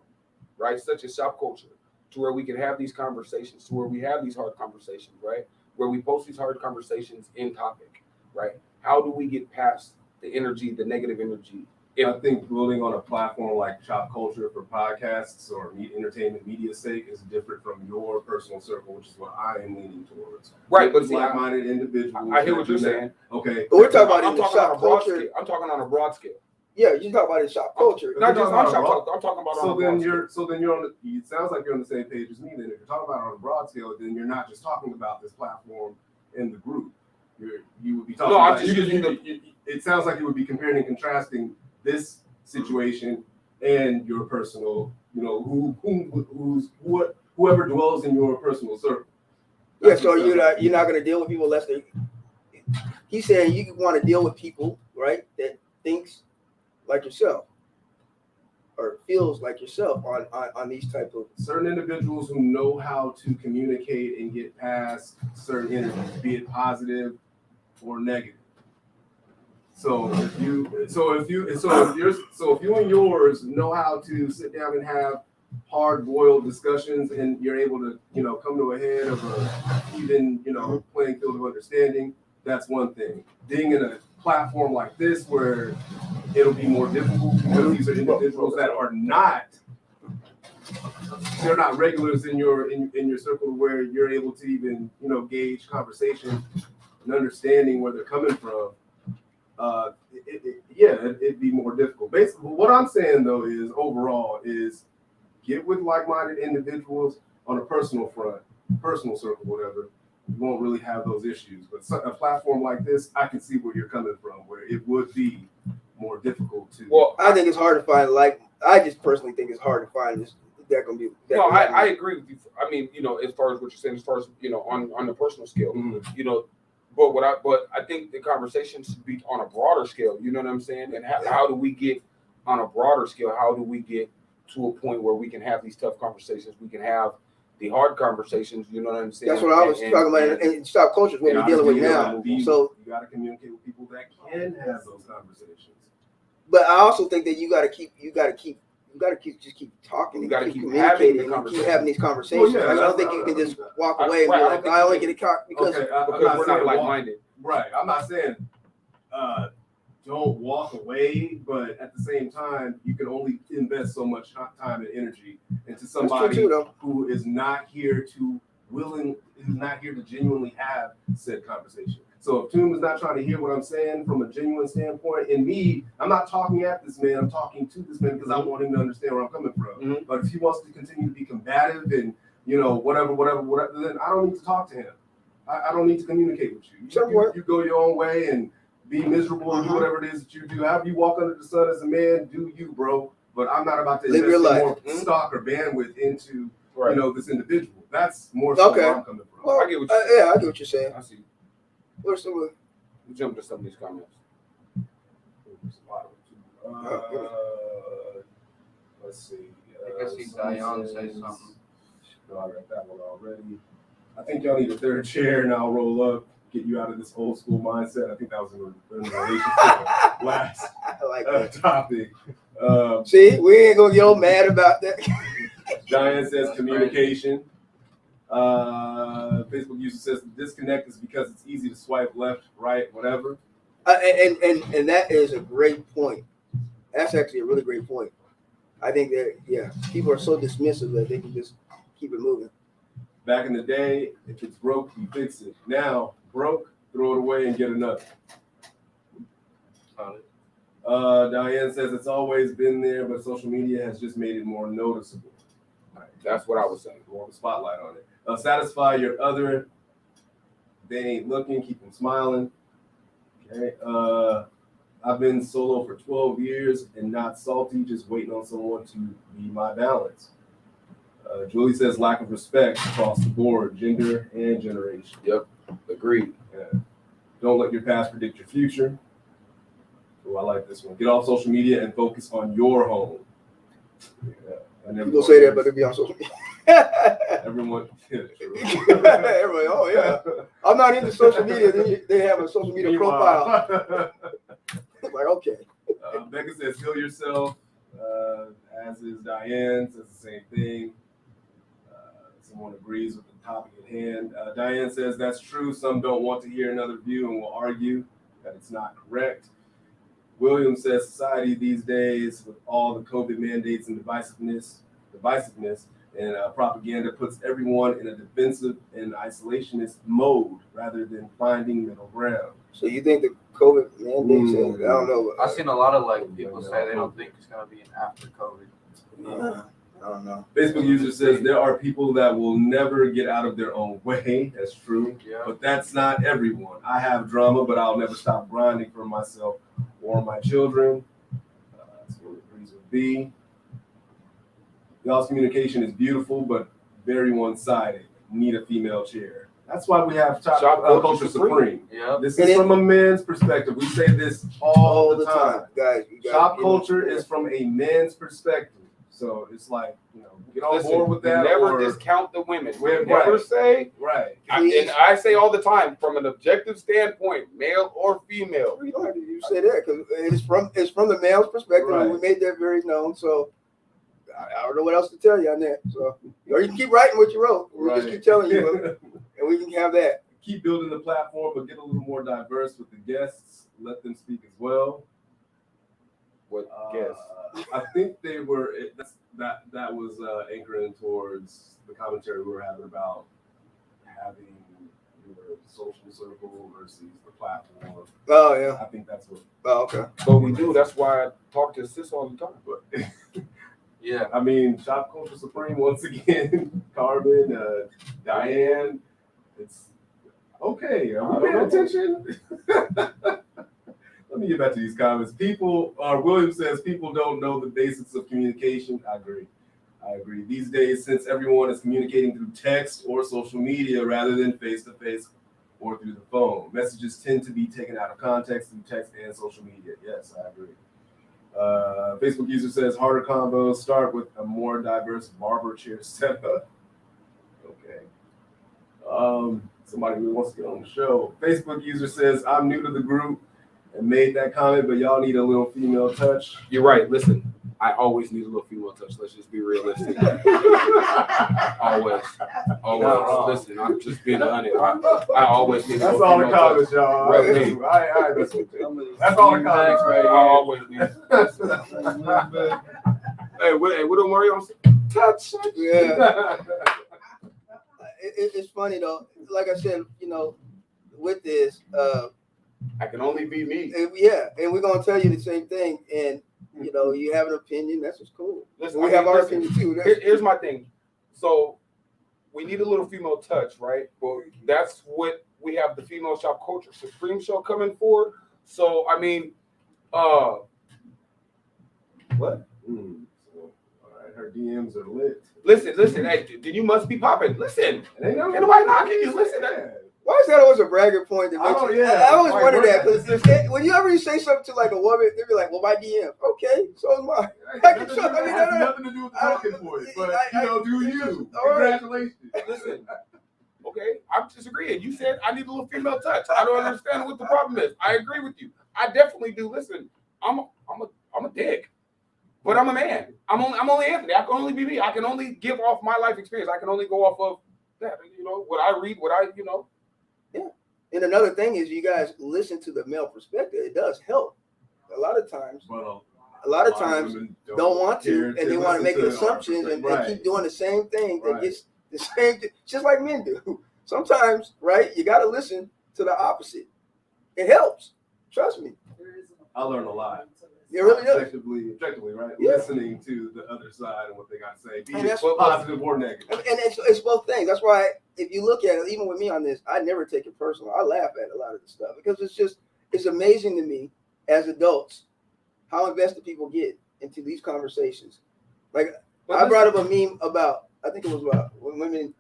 right, such as Shopkulture, to where we can have these conversations, to where we have these hard conversations, right, where we post these hard conversations in topic, right? How do we get past the energy, the negative energy? I think building on a platform like Shopkulture for podcasts or entertainment media sake is different from your personal circle, which is what I am leaning towards. Right, but see, like-minded individuals. I hear what that you're do that. saying. Okay. But we're talking about I'm in the talking on a broad Shopkulture. scale. I'm talking on a broad scale. Yeah, you talk about in Shopkulture. Not just on talking about Shopkulture. I'm talking about on So a broad then scale. you're on the. It sounds like you're on the same page as me. Then if you're talking about it on a broad scale, then you're not just talking about this platform in the group. You would be talking. No, I'm about, just using it sounds like you would be comparing and contrasting this situation and your personal. You know whoever dwells in your personal circle. Yeah, That's so what it sounds like. you're not gonna deal with people unless they. He's saying you want to deal with people, right? That thinks like yourself or feels like yourself on these type of. Certain individuals who know how to communicate and get past certain energies, be it positive or negative. So if you and yours know how to sit down and have hard-boiled discussions, and you're able to, come to a head of a even, playing field of understanding, that's one thing. Being in a platform like this where it'll be more difficult because these are individuals that are they're not regulars in your circle where you're able to even, gauge conversation and understanding where they're coming from. It'd be more difficult. Basically, what I'm saying though is overall is get with like-minded individuals on a personal front, personal circle, whatever. You won't really have those issues. But a platform like this, I can see where you're coming from, where it would be more difficult to. Well, I think it's hard to find. I just personally think it's hard to find this. That gonna be. No, I agree with you. I mean, as far as what you're saying, as far as on the personal scale, But I think the conversation should be on a broader scale. You know what I'm saying? And how do we get on a broader scale? How do we get to a point where we can have these tough conversations? We can have the hard conversations. You know what I'm saying? That's what I was talking about. And Shopkulture is what we're dealing with now. So you got to communicate with people that can have those conversations. But I also think that you got to keep talking. You got to keep keep having the communicating and keep conversation. having these conversations. Well, yeah, I don't think you can just walk away and be I don't like, think I you only can- get to talk because. Okay, I'm Because not we're saying not like-minded. Right. I'm not saying don't walk away, but at the same time, you can only invest so much time and energy into somebody That's true too, though. who is not here to genuinely have said conversation. So if Toom is not trying to hear what I'm saying from a genuine standpoint, and me, I'm not talking at this man, I'm talking to this man because I want him to understand where I'm coming from. Mhm. But if he wants to continue to be combative and whatever, then I don't need to talk to him. I don't need to communicate with you. You go your own way and be miserable and do whatever it is that you do. However you walk under the sun as a man, do you, bro. But I'm not about to Live your invest life. more stock or bandwidth into Right. this individual. That's more so Okay. where I'm coming from. Well, I get what you're yeah, I get what you're saying. I see. Where's some? We jump to some of these comments. Let's see. I can see Diane say something. No, I got that one already. I think y'all need a third chair and I'll roll up, get you out of this old school mindset. I think that was in relation to the last I like that. topic. See, we ain't gonna get all mad about that. Diane says communication. Facebook user says the disconnect is because it's easy to swipe left, right, whatever. And that is a great point. That's actually a really great point. I think that people are so dismissive that they can just keep it moving. Back in the day, if it's broke, you fix it. Now, broke, throw it away and get another. Diane says it's always been there, but social media has just made it more noticeable. Right. That's what I was saying. More of a spotlight on it. Satisfy your other. They ain't looking. Keep them smiling. Okay. I've been solo for 12 years and not salty, just waiting on someone to be my balance. Julie says lack of respect across the board, gender and generation. Yep, agreed. Yeah. Don't let your past predict your future. Oh, I like this one. Get off social media and focus on your home. Yeah. People say that, but they be on social media. Everyone, yeah, true. Everybody, oh yeah. I'm not into social media. They have a social media profile. Like, okay. Becca says, heal yourself, as is Diane, says the same thing. Someone agrees with the topic at hand. Diane says, that's true. Some don't want to hear another view and will argue that it's not correct. William says, society these days, with all the COVID mandates and divisiveness and propaganda, puts everyone in a defensive and isolationist mode rather than finding middle ground. So you think the COVID mandates? I don't know. I've seen a lot of like people say they don't think it's gonna be an after COVID. I don't know. Facebook user says there are people that will never get out of their own way. That's true. Yeah. But that's not everyone. I have drama, but I'll never stop grinding for myself or my children. That's what agrees with B. Y'all's communication is beautiful, but very one-sided. Need a female chair. That's why we have Shopkulture Supreme. Yeah. This is from a man's perspective. We say this all the time. Guys. Shopkulture is from a man's perspective. So it's like, get on board with that. Never discount the women. Right. Never say. Right. And I say all the time, from an objective standpoint, male or female. You don't have to say that because it's from the male's perspective, Right. and we made that very known. So I don't know what else to tell you on that. So or you can keep writing what you wrote. We just keep telling you, and we can have that. Keep building the platform, but get a little more diverse with the guests. Let them speak as well. What guests? I think they were that was anchoring towards the commentary we were having about having your social circle versus the platform. Oh yeah. I think that's what. Oh okay. But we do. That's why I talk to sis all the time. But Yeah. I mean, Shopkulture Supreme once again. Carmen, Diane. It's okay. I'm paying attention. Let me get back to these comments. William says people don't know the basics of communication. I agree. These days, since everyone is communicating through text or social media rather than face-to-face or through the phone, messages tend to be taken out of context through text and social media. Yes, I agree. Facebook user says harder combos start with a more diverse barber chair setup. Okay. Somebody who wants to get on the show. Facebook user says I'm new to the group and made that comment, but y'all need a little female touch. You're right. Listen, I always need a little female touch. Let's just be realistic. Always. Listen, I'm just being honest. I always need a little That's all the female touch. comments, y'all. Right. I That's all the comments, I always need. Hey, what do Mario say? Touch. Yeah. It's funny though. Like I said, with this, I can only be me. and we're gonna tell you the same thing. And you have an opinion. That's just cool. Listen, We have our opinion too. Here's my thing. So we need a little female touch, right? Well, that's what we have the Female Shopkulture Supreme show coming for. So I mean, what? All right, her DMs are lit. Listen. Hey, then you must be popping. Listen, ain't nobody knocking you. Listen. Why is that always a bragging point? I always wonder that because when you say something to like a woman, they be like, "Well, my DM." Okay, so is mine. Nothing to do with talking points, but do you? Congratulations. Listen. Okay, I'm disagreeing. You said I need a little female touch. I don't understand what the problem is. I agree with you. I definitely do. Listen, I'm a dick, but I'm a man. I'm only Anthony. I can only be me. I can only give off my life experience. I can only go off of that. What I read, Yeah. And another thing is, you guys listen to the male perspective. It does help. A lot of times women don't want to, and they want to make assumptions and keep doing the same thing. That gets the same thing, just like men do. Sometimes, right? You got to listen to the opposite. It helps. Trust me. I learn a lot. It really does. Objectively, right? Yeah. Listening to the other side and what they got to say, be it what, positive or negative. And it's both things. That's why if you look at it, even with me on this, I never take it personal. I laugh at a lot of the stuff because it's amazing to me as adults how invested people get into these conversations. Like I brought up a meme about I think it was about when women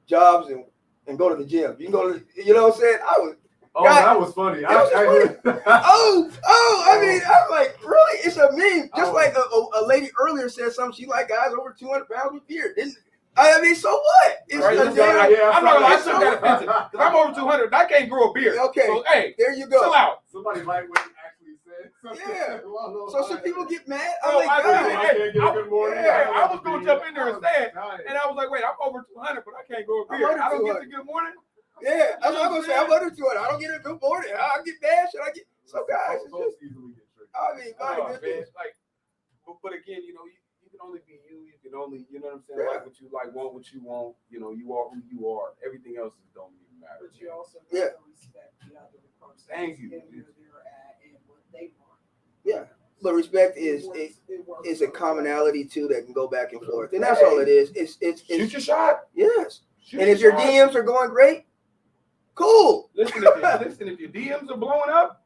jobs and go to the gym. You can go to, you know what I'm saying? Oh, God, that was funny. I mean, I'm like, really? It's a meme. Just like a lady earlier said something. She like guys over 200 pounds with beer. I mean, so what? It's Right, a I'm not gonna lie, I took that so- offensive because I'm over 200. I can't grow a beard. Okay, So, hey, there you go. chill out. Somebody lightweight actually said something. Yeah. along those So some lines. people get mad. Oh, I'm like, I agree. God. I can't get a good morning. Yeah, I don't was have gonna a jump beard. in there and say it, and I was like, wait, I'm over 200, but I can't grow a I'm beard. under I don't get 200. the good morning. Yeah, that's what I'm gonna say. I'm under 200. I don't get a good morning. I get mad. Should I get? So guys, it's just, Easily get tricked. I mean, my Oh, goodness. man, like, but again, you can only be you. You can only, you know what I'm saying, Yeah. like what you like, want what you want. You are who you are. Everything else don't even matter. But you also Yeah. have to respect the other person. Thank you. And where they're at and what they want. Yeah, but respect is It works a commonality too that can go back and forth, and that's all it is. It's Shoot your shot. yes. Shoot And if your shot. DMs are going great, cool. Listen, if your DMs are blowing up,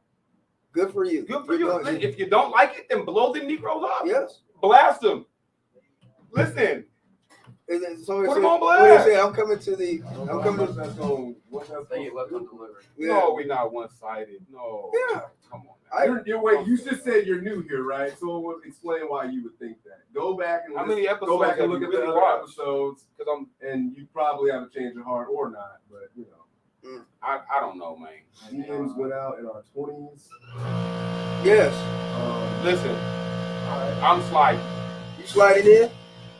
Good for you. good for You're you. doing- If you don't like it, then blow the Negroes up. Yes. Blast them. Listen. And then somebody Put said, 'em on what they blast. say, I'm coming to the. I'm coming to. They get left undelivered. Yeah. No, we're not one-sided. No. Yeah. Come on. You just said you're new here, right? So it would explain why you would think that. Go back and How many episodes go back and have look you at the really other watched? episodes, Because and you probably have a change of heart or not. But I don't know, man. DMs went out in our 20s. Yes. Listen, I'm sliding. You sliding in?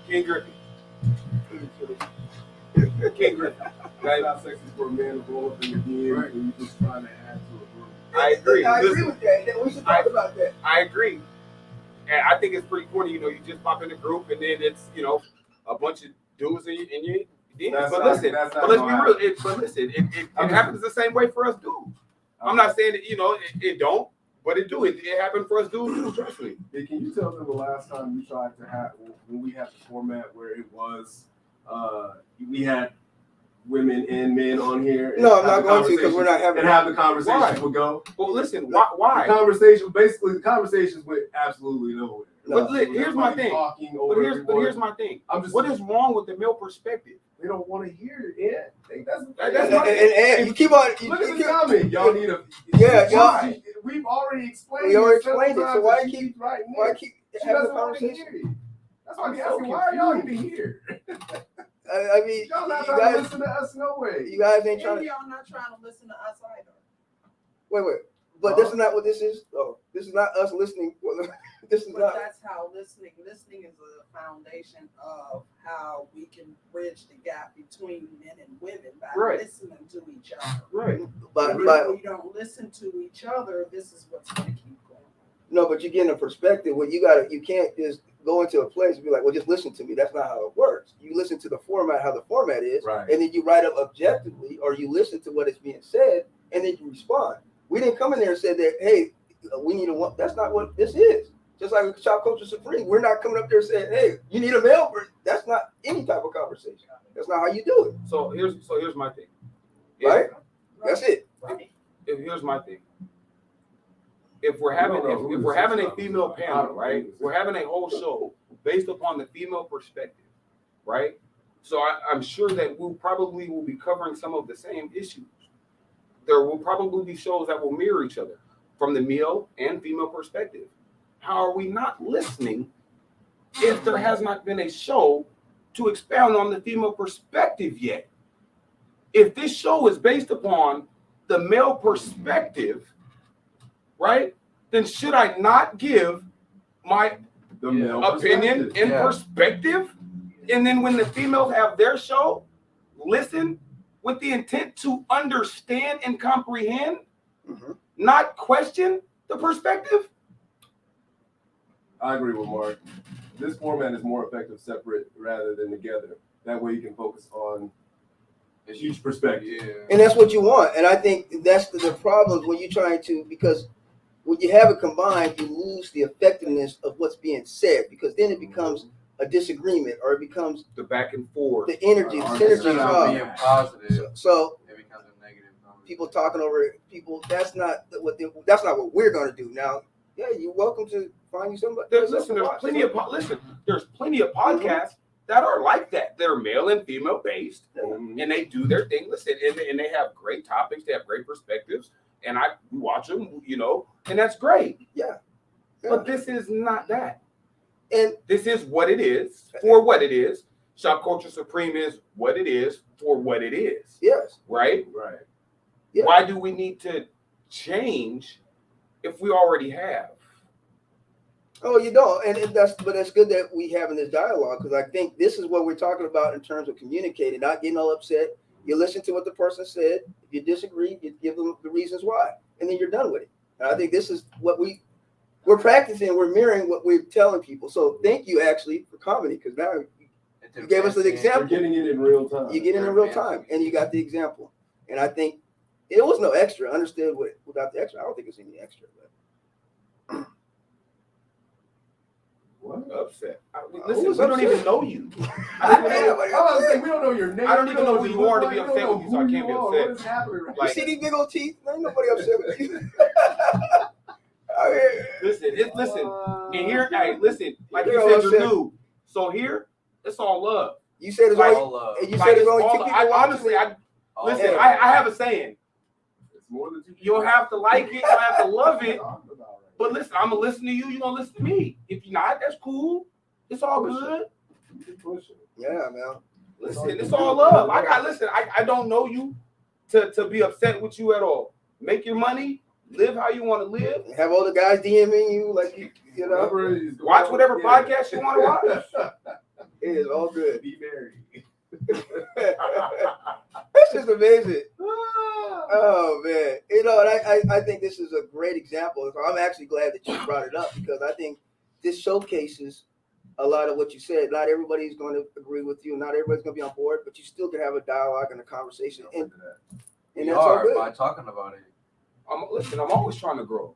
King Griffin. King Griffin. It's not sexy for a man to blow up in your DMs when you're just trying to add to a group. I agree. I agree Listen, with that. We should talk about that. I agree. And I think it's pretty corny, you just pop in the group and then it's, a bunch of dudes in you. But listen, let's be real. It happens the same way for us dudes. I'm not saying that, it don't, but it do. It happened for us dudes too, trust me. Hey, can you tell them the last time you tried to have, when we had the format where it was, we had women and men on here? And No, I'm not going to because we're not having. And have the conversations Why? would go. Well, listen, why? The conversations went absolutely nowhere. But here's my thing. Talking But over here's my thing. I'm just. What is wrong with the male perspective? They don't want to hear it. Yeah, That's my And you keep on. Look at the comment. Y'all need a. Yeah, y'all. We've already explained. We already it several explained it, so times why that she keep- keeps writing Why in. keep She having a doesn't want to conversation? hear it. That's why I'm I'm so asking. Why are y'all even confused. here? I mean, Y'all not you trying to guys, listen to us no way. you guys ain't trying And to. y'all not trying to listen to us either. Wait. But this is not what this is. Oh, this is not us listening. This is But not. that's how listening is a foundation of how we can bridge the gap between men and women by Right. listening to each other. Right. But If we don't listen to each other, this is what's going to keep going. no, but you're getting a perspective. When you can't just go into a place and be like, well, just listen to me. That's not how it works. You listen to the format, how the format is, Right. and then you write up objectively, or you listen to what is being said, and then you respond. We didn't come in there and say that, hey, we need a one. That's not what this is. Just like Shopkulture Supreme, we're not coming up there saying, hey, you need a male person. That's not any type of conversation. That's not how you do it, So here's my thing. right? That's it. Here's my thing. If we're having a female panel, right? We're having a whole show based upon the female perspective, right? So I'm sure that we'll probably will be covering some of the same issues. There will probably be shows that will mirror each other from the male and female perspective. How are we not listening if there has not been a show to expound on the female perspective yet? If this show is based upon the male perspective, right, then should I not give my opinion and perspective? And then when the females have their show, listen with the intent to understand and comprehend, not question the perspective? I agree with Mark. This format is more effective separate rather than together. That way you can focus on each perspective. Yeah. And that's what you want. And I think that's the problem when you're trying to, because when you have it combined, you lose the effectiveness of what's being said, because then it becomes a disagreement, or it becomes The back and forth. the energy, the synergy. Instead of being positive, So it becomes a negative conversation. people talking over people, that's not what we're going to do. Now, yeah, you're welcome to find you somebody. There's plenty of podcasts that are like that. They're male and female based, and they do their thing. Listen, and they have great topics. They have great perspectives, and I watch them, and that's great. Yeah. But this is not that. And this is what it is for what it is. Shopkulture Supreme is what it is for what it is. Yes. Right? Right. Yeah. Why do we need to change if we already have? Oh, you don't, but that's good that we having this dialogue, because I think this is what we're talking about in terms of communicating, not getting all upset. You listen to what the person said. If you disagree, you give them the reasons why, and then you're done with it. And I think this is what we're practicing. We're mirroring what we're telling people. So thank you actually for commenting, because now you gave us an example. You're getting it in real time. You get it in real time, and you got the example. And I think it was no extra. I understood without the extra. I don't think it's any extra. But what? Upset. Listen, we don't even know you. I was saying, we don't know your name. I don't even know who you are to be like, upset with you, so I can't be upset. What is happening right you see these big old teeth? Ain't nobody upset with you. I mean, listen. And here, hey, listen. Like You're you said, upset. you're new. So here, it's all love. you said it's Like, only, and you Like, said it's it's only all, two people honestly, listen. Yeah. I have a saying. It's more than two. You don't have to like it. You don't have to love it. Talking about right But listen, I'm gonna listen to you. You're gonna listen to me. If you're not, that's cool. It's all good. Keep pushing. Yeah, man. Listen, it's all love. I don't know you to be upset with you at all. Make your money, live how you want to live. Have all the guys DMing you like you know. Watch whatever podcast you want to watch. It is all good. Be married. That's just amazing. Oh man, and I think this is a great example. I'm actually glad that you brought it up, because I think this showcases a lot of what you said. Not everybody's going to agree with you. Not everybody's going to be on board, but you still can have a dialogue and a conversation, and that's all good. By talking about it. Listen, I'm always trying to grow.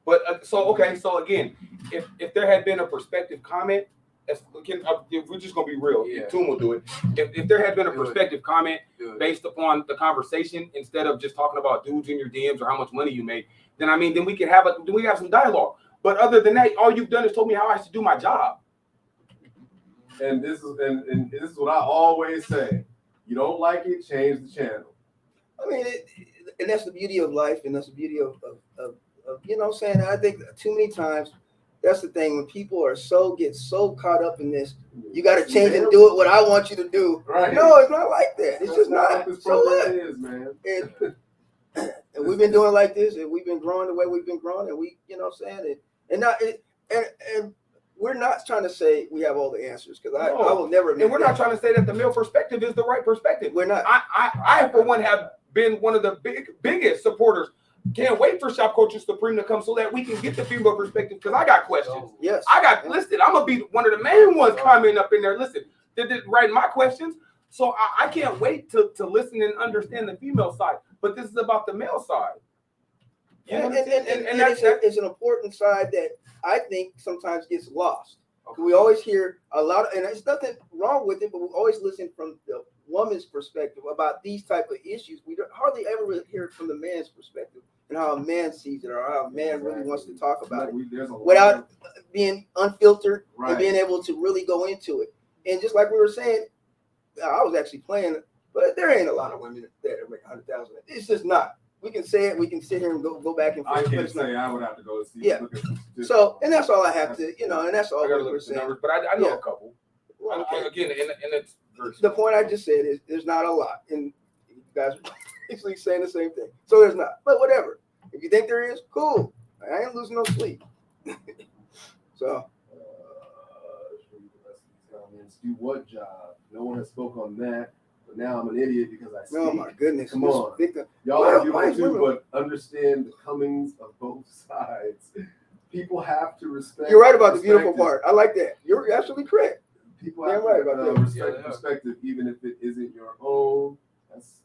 But so again, if there had been a perspective comment, if we're just gonna be real, Toom will do it. If there had been a perspective comment based upon the conversation, instead of just talking about dudes in your DMs or how much money you make, then we can have some dialogue. But other than that, all you've done is told me how I should do my job. And this is what I always say. You don't like it, change the channel. I mean, and that's the beauty of life, and that's the beauty of you know what I'm saying? I think too many times that's the thing, when people get so caught up in this, you got to change and do it what I want you to do. Right. No, it's not like that. It's just not. What this So what? program is, man. And we've been doing like this, and we've been growing the way we've been growing, and we, you know what I'm saying? And we're not trying to say we have all the answers, because I will never admit. And we're not trying to say that the male perspective is the right perspective. We're not. I for one have been one of the biggest supporters. Can't wait for Shopkulture Supreme to come so that we can get the female perspective, because I got questions. Yes. I got listed. I'm gonna be one of the main ones commenting up in there. Listen, they're writing my questions. So I can't wait to listen and understand the female side. But this is about the male side. And it's an important side that I think sometimes gets lost. Okay. We always hear a lot and there's nothing wrong with it, but we always listen from the woman's perspective about these type of issues. We hardly ever really hear it from the man's perspective and how a man sees it, or how a man really wants to talk about it without being unfiltered and being able to really go into it. And just like we were saying, I was actually playing, but there ain't a lot of women that make 100,000. It's just not. We can say it. We can sit here and go back and forth. I can't say I would have to go see. Yeah. So, and that's all I have to, and that's all we're saying. Numbers, but I know a couple. Okay. Again, and it's the point I just said is there's not a lot, and you guys are basically saying the same thing. So there's not, but whatever. If you think there is, cool. I ain't losing no sleep. So. Do what job? No one has spoke on that, but now I'm an idiot because I speak. Oh my goodness! Come on, y'all are beautiful too, but understand the comings of both sides. People have to respect. You're right about the beautiful part. I like that. You're absolutely correct. People have to respect perspective, even if it isn't your own. That's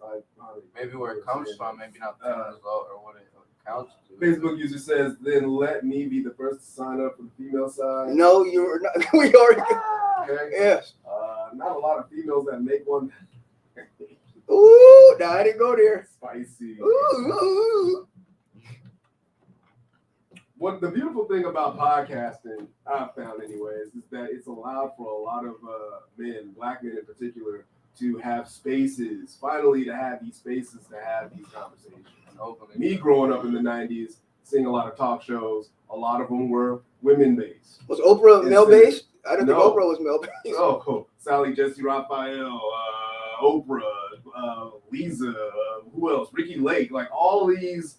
maybe where it comes from, maybe not the result or what it counts to. Facebook user says, "Then let me be the first to sign up for the female side." No, you're not. We already. Okay. Yes. Not a lot of females that make one. Ooh, no, I didn't go there. Spicy. Ooh. What the beautiful thing about podcasting, I've found anyways, is that it's allowed for a lot of men, black men in particular, to have spaces, finally to have these spaces to have these conversations. Me growing up in the 90s, seeing a lot of talk shows, a lot of them were women-based. Was Oprah male-based? I didn't think No. Oprah was male-based. Oh, Sally Jesse Raphael, Oprah, Lisa, who else? Ricky Lake, like all these,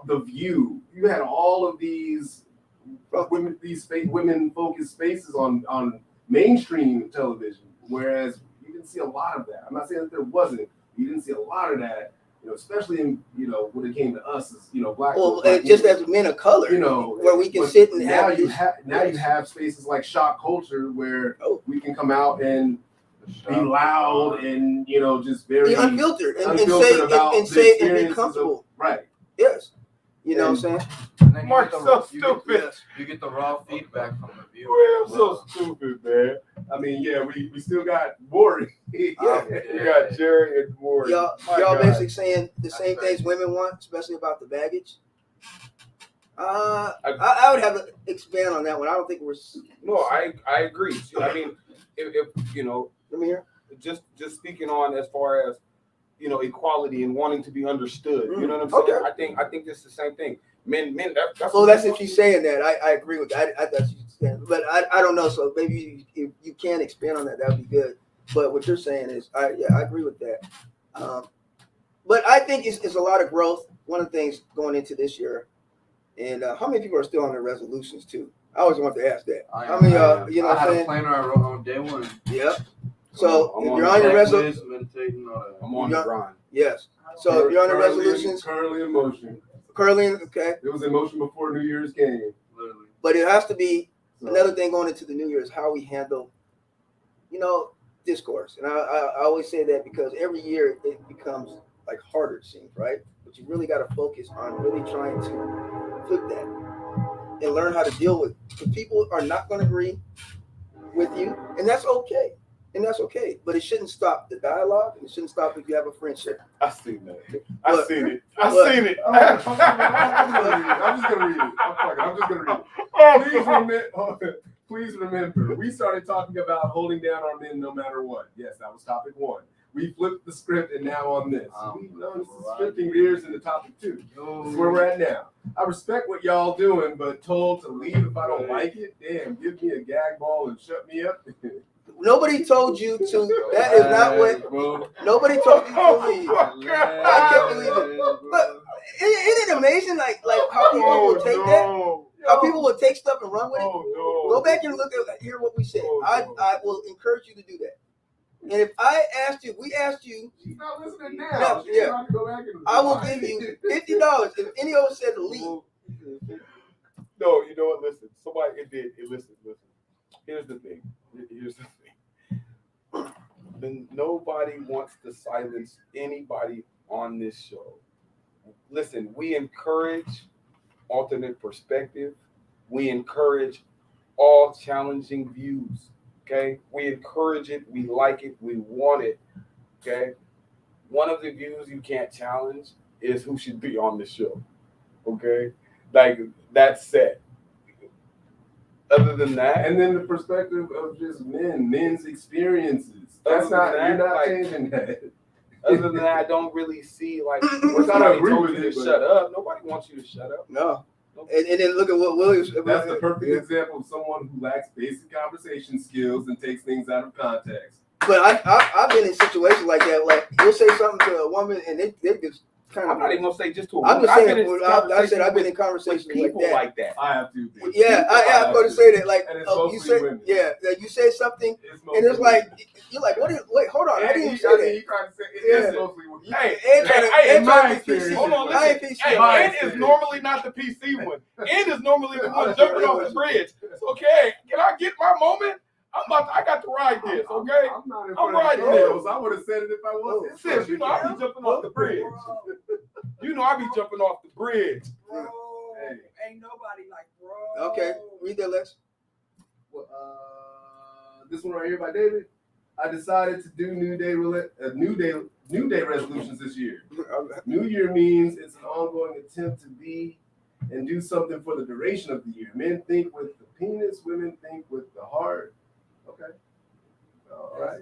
The View. You had all of these women-focused spaces on mainstream television, whereas you didn't see a lot of that. I'm not saying that there wasn't. You didn't see a lot of that, especially in, when it came to us as, black. Well, black just people. as men of color, where we can sit and now have you this. you have spaces like Shopkulture where we can come out and be loud and just very Be unfiltered and about say the and be experiences comfortable. Right. Yes. You know what I'm saying? And then Mark's so stupid. You get the raw feedback from the viewer. Well, I'm so stupid, man. I mean, yeah, we still got Maury. We got Jerry and Maury. Y'all basically saying the same things women want, especially about the baggage. I would have to expand on that one. I don't think we're. No, I agree. I mean, if Let me hear. just speaking on as far as equality and wanting to be understood. You know what I'm saying? Okay. I think it's the same thing. Men. That's So that's if you're saying that. I agree with that. I thought you said, but I don't know. So maybe if you can expand on that, that would be good. But what you're saying is, I agree with that. But I think it's a lot of growth. One of the things going into this year, and how many people are still on their resolutions too? I always want to ask that. How many I what I'm had a saying? planner I wrote on day one. Yeah. So I'm if on you're the on your Checklist, resolution, meditating, all that. I'm on the grind. yes. So if you're on the resolutions, Currently in motion. okay. It was in motion before New Year's came. Literally. But it has to be So, another thing going into the new year is how we handle, discourse. And I always say that because every year it becomes like harder, it seems, right? But you really got to focus on really trying to flip that and learn how to deal with. Because people are not going to agree with you, and that's okay. And that's okay. But it shouldn't stop the dialogue, and it shouldn't stop if you have a friendship. I seen that. Look, Seen it. I'm just gonna read it. I'm just gonna read it. Please remember, we started talking about holding down our men no matter what. Yes, that was topic 1. We flipped the script and now on this. This is shifting gears into topic 2. This is where we're at now. I respect what y'all doing, but told to leave if I don't like it. Damn, give me a gag ball and shut me up. Nobody told you to. That is not what. Nobody told you to leave. I can't believe it. But isn't it amazing, like how people will take that? How people will take stuff and run with it? Go back and hear what we said. I will encourage you to do that. And if we asked you, She's not listening now. Yeah. Trying to go back and I will give you $50 if any of us said to leave. No, you know what? Listen, somebody it did. Listen. Here's the thing. Then nobody wants to silence anybody on this show. Listen, we encourage alternate perspective. We encourage all challenging views. Okay, we encourage it. We like it. We want it. Okay, one of the views you can't challenge is who should be on the show. Okay, like that's set. Other than that, and then the perspective of just men's experiences. That's not you're not changing that. Other than that, I don't really see like We're not agree with you it, to shut up. Nobody wants you to shut up. No. And then look at what Williams. That's the perfect example of someone who lacks basic conversation skills and takes things out of context. But I've been in situations like that. Like you'll say something to a woman and they just kind of. I'm not even gonna say just to a woman. I'm just saying. I said I've been in conversations with people like that. I have to. Yeah, I'm going to say that. Like you said, women. like you say something, and it's like you're like, wait, hold on, I didn't even say that. He tried to say it's mostly women. Hey, my experience. Hold on, listen. N is normally not the PC one. N is normally the one jumping off the bridge. Okay, can I get my moment? I got to ride this, okay? I'm riding this. I would have said it if I wasn't. Sis, I be jumping off the bridge. I be jumping off the bridge. Bro, ain't nobody like bro. Okay, read that, Lex. Well, this one right here by David. I decided to do New Day resolutions this year. New Year means it's an ongoing attempt to be and do something for the duration of the year. Men think with the penis, women think with the heart. Okay. All right.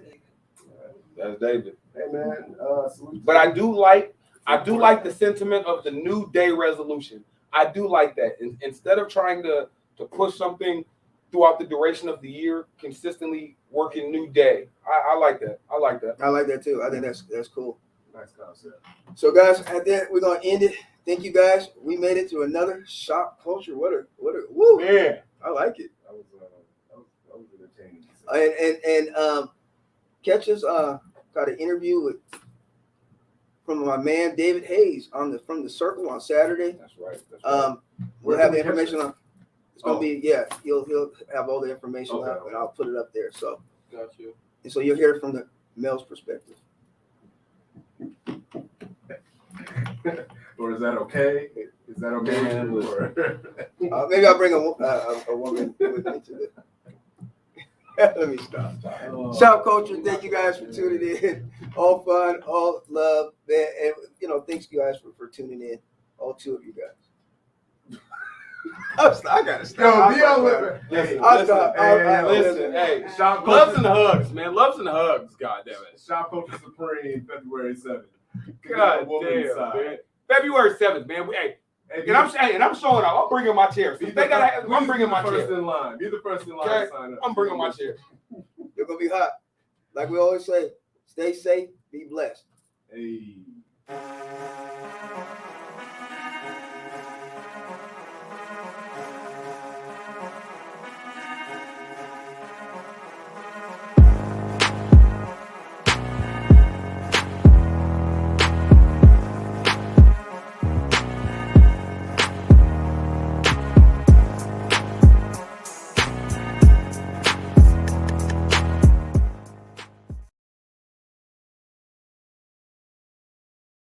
That's David. Hey man, salute. But I do like the sentiment of the new day resolution. I do like that. Instead of trying to push something throughout the duration of the year, consistently working new day. I like that. I like that. I like that too. I think that's cool. Nice concept. So guys, at that we're gonna end it. Thank you guys. We made it to another shop culture. What a woo! Man, I like it. That was entertaining. And catch us got an interview from my man David Hayes from the Circle on Saturday. that's right. That's right. We'll have the information on. It's gonna be he'll have all the information out, and I'll put it up there. So Got you. and so you'll hear it from the male's perspective. Or is that okay? Is that okay? Man, Maybe I'll bring a woman with me to the. Let me stop. Shop Culture, thank you guys for tuning in. All fun, all love, man, and thanks you guys for tuning in. All two of you guys. I gotta stop. Yo, be on with it. Listen, hey, Shop loves Culture, and hugs, man. Loves and hugs. God damn it. Shop Culture Supreme, February 7th. God damn, man. February 7th, man. And I'm showing up. I'm bringing my chair. I'm bringing my chair. First in line. Be the first in line Okay. to sign up. I'm bringing my chair. You're gonna be hot. Like we always say, stay safe, be blessed. Hey.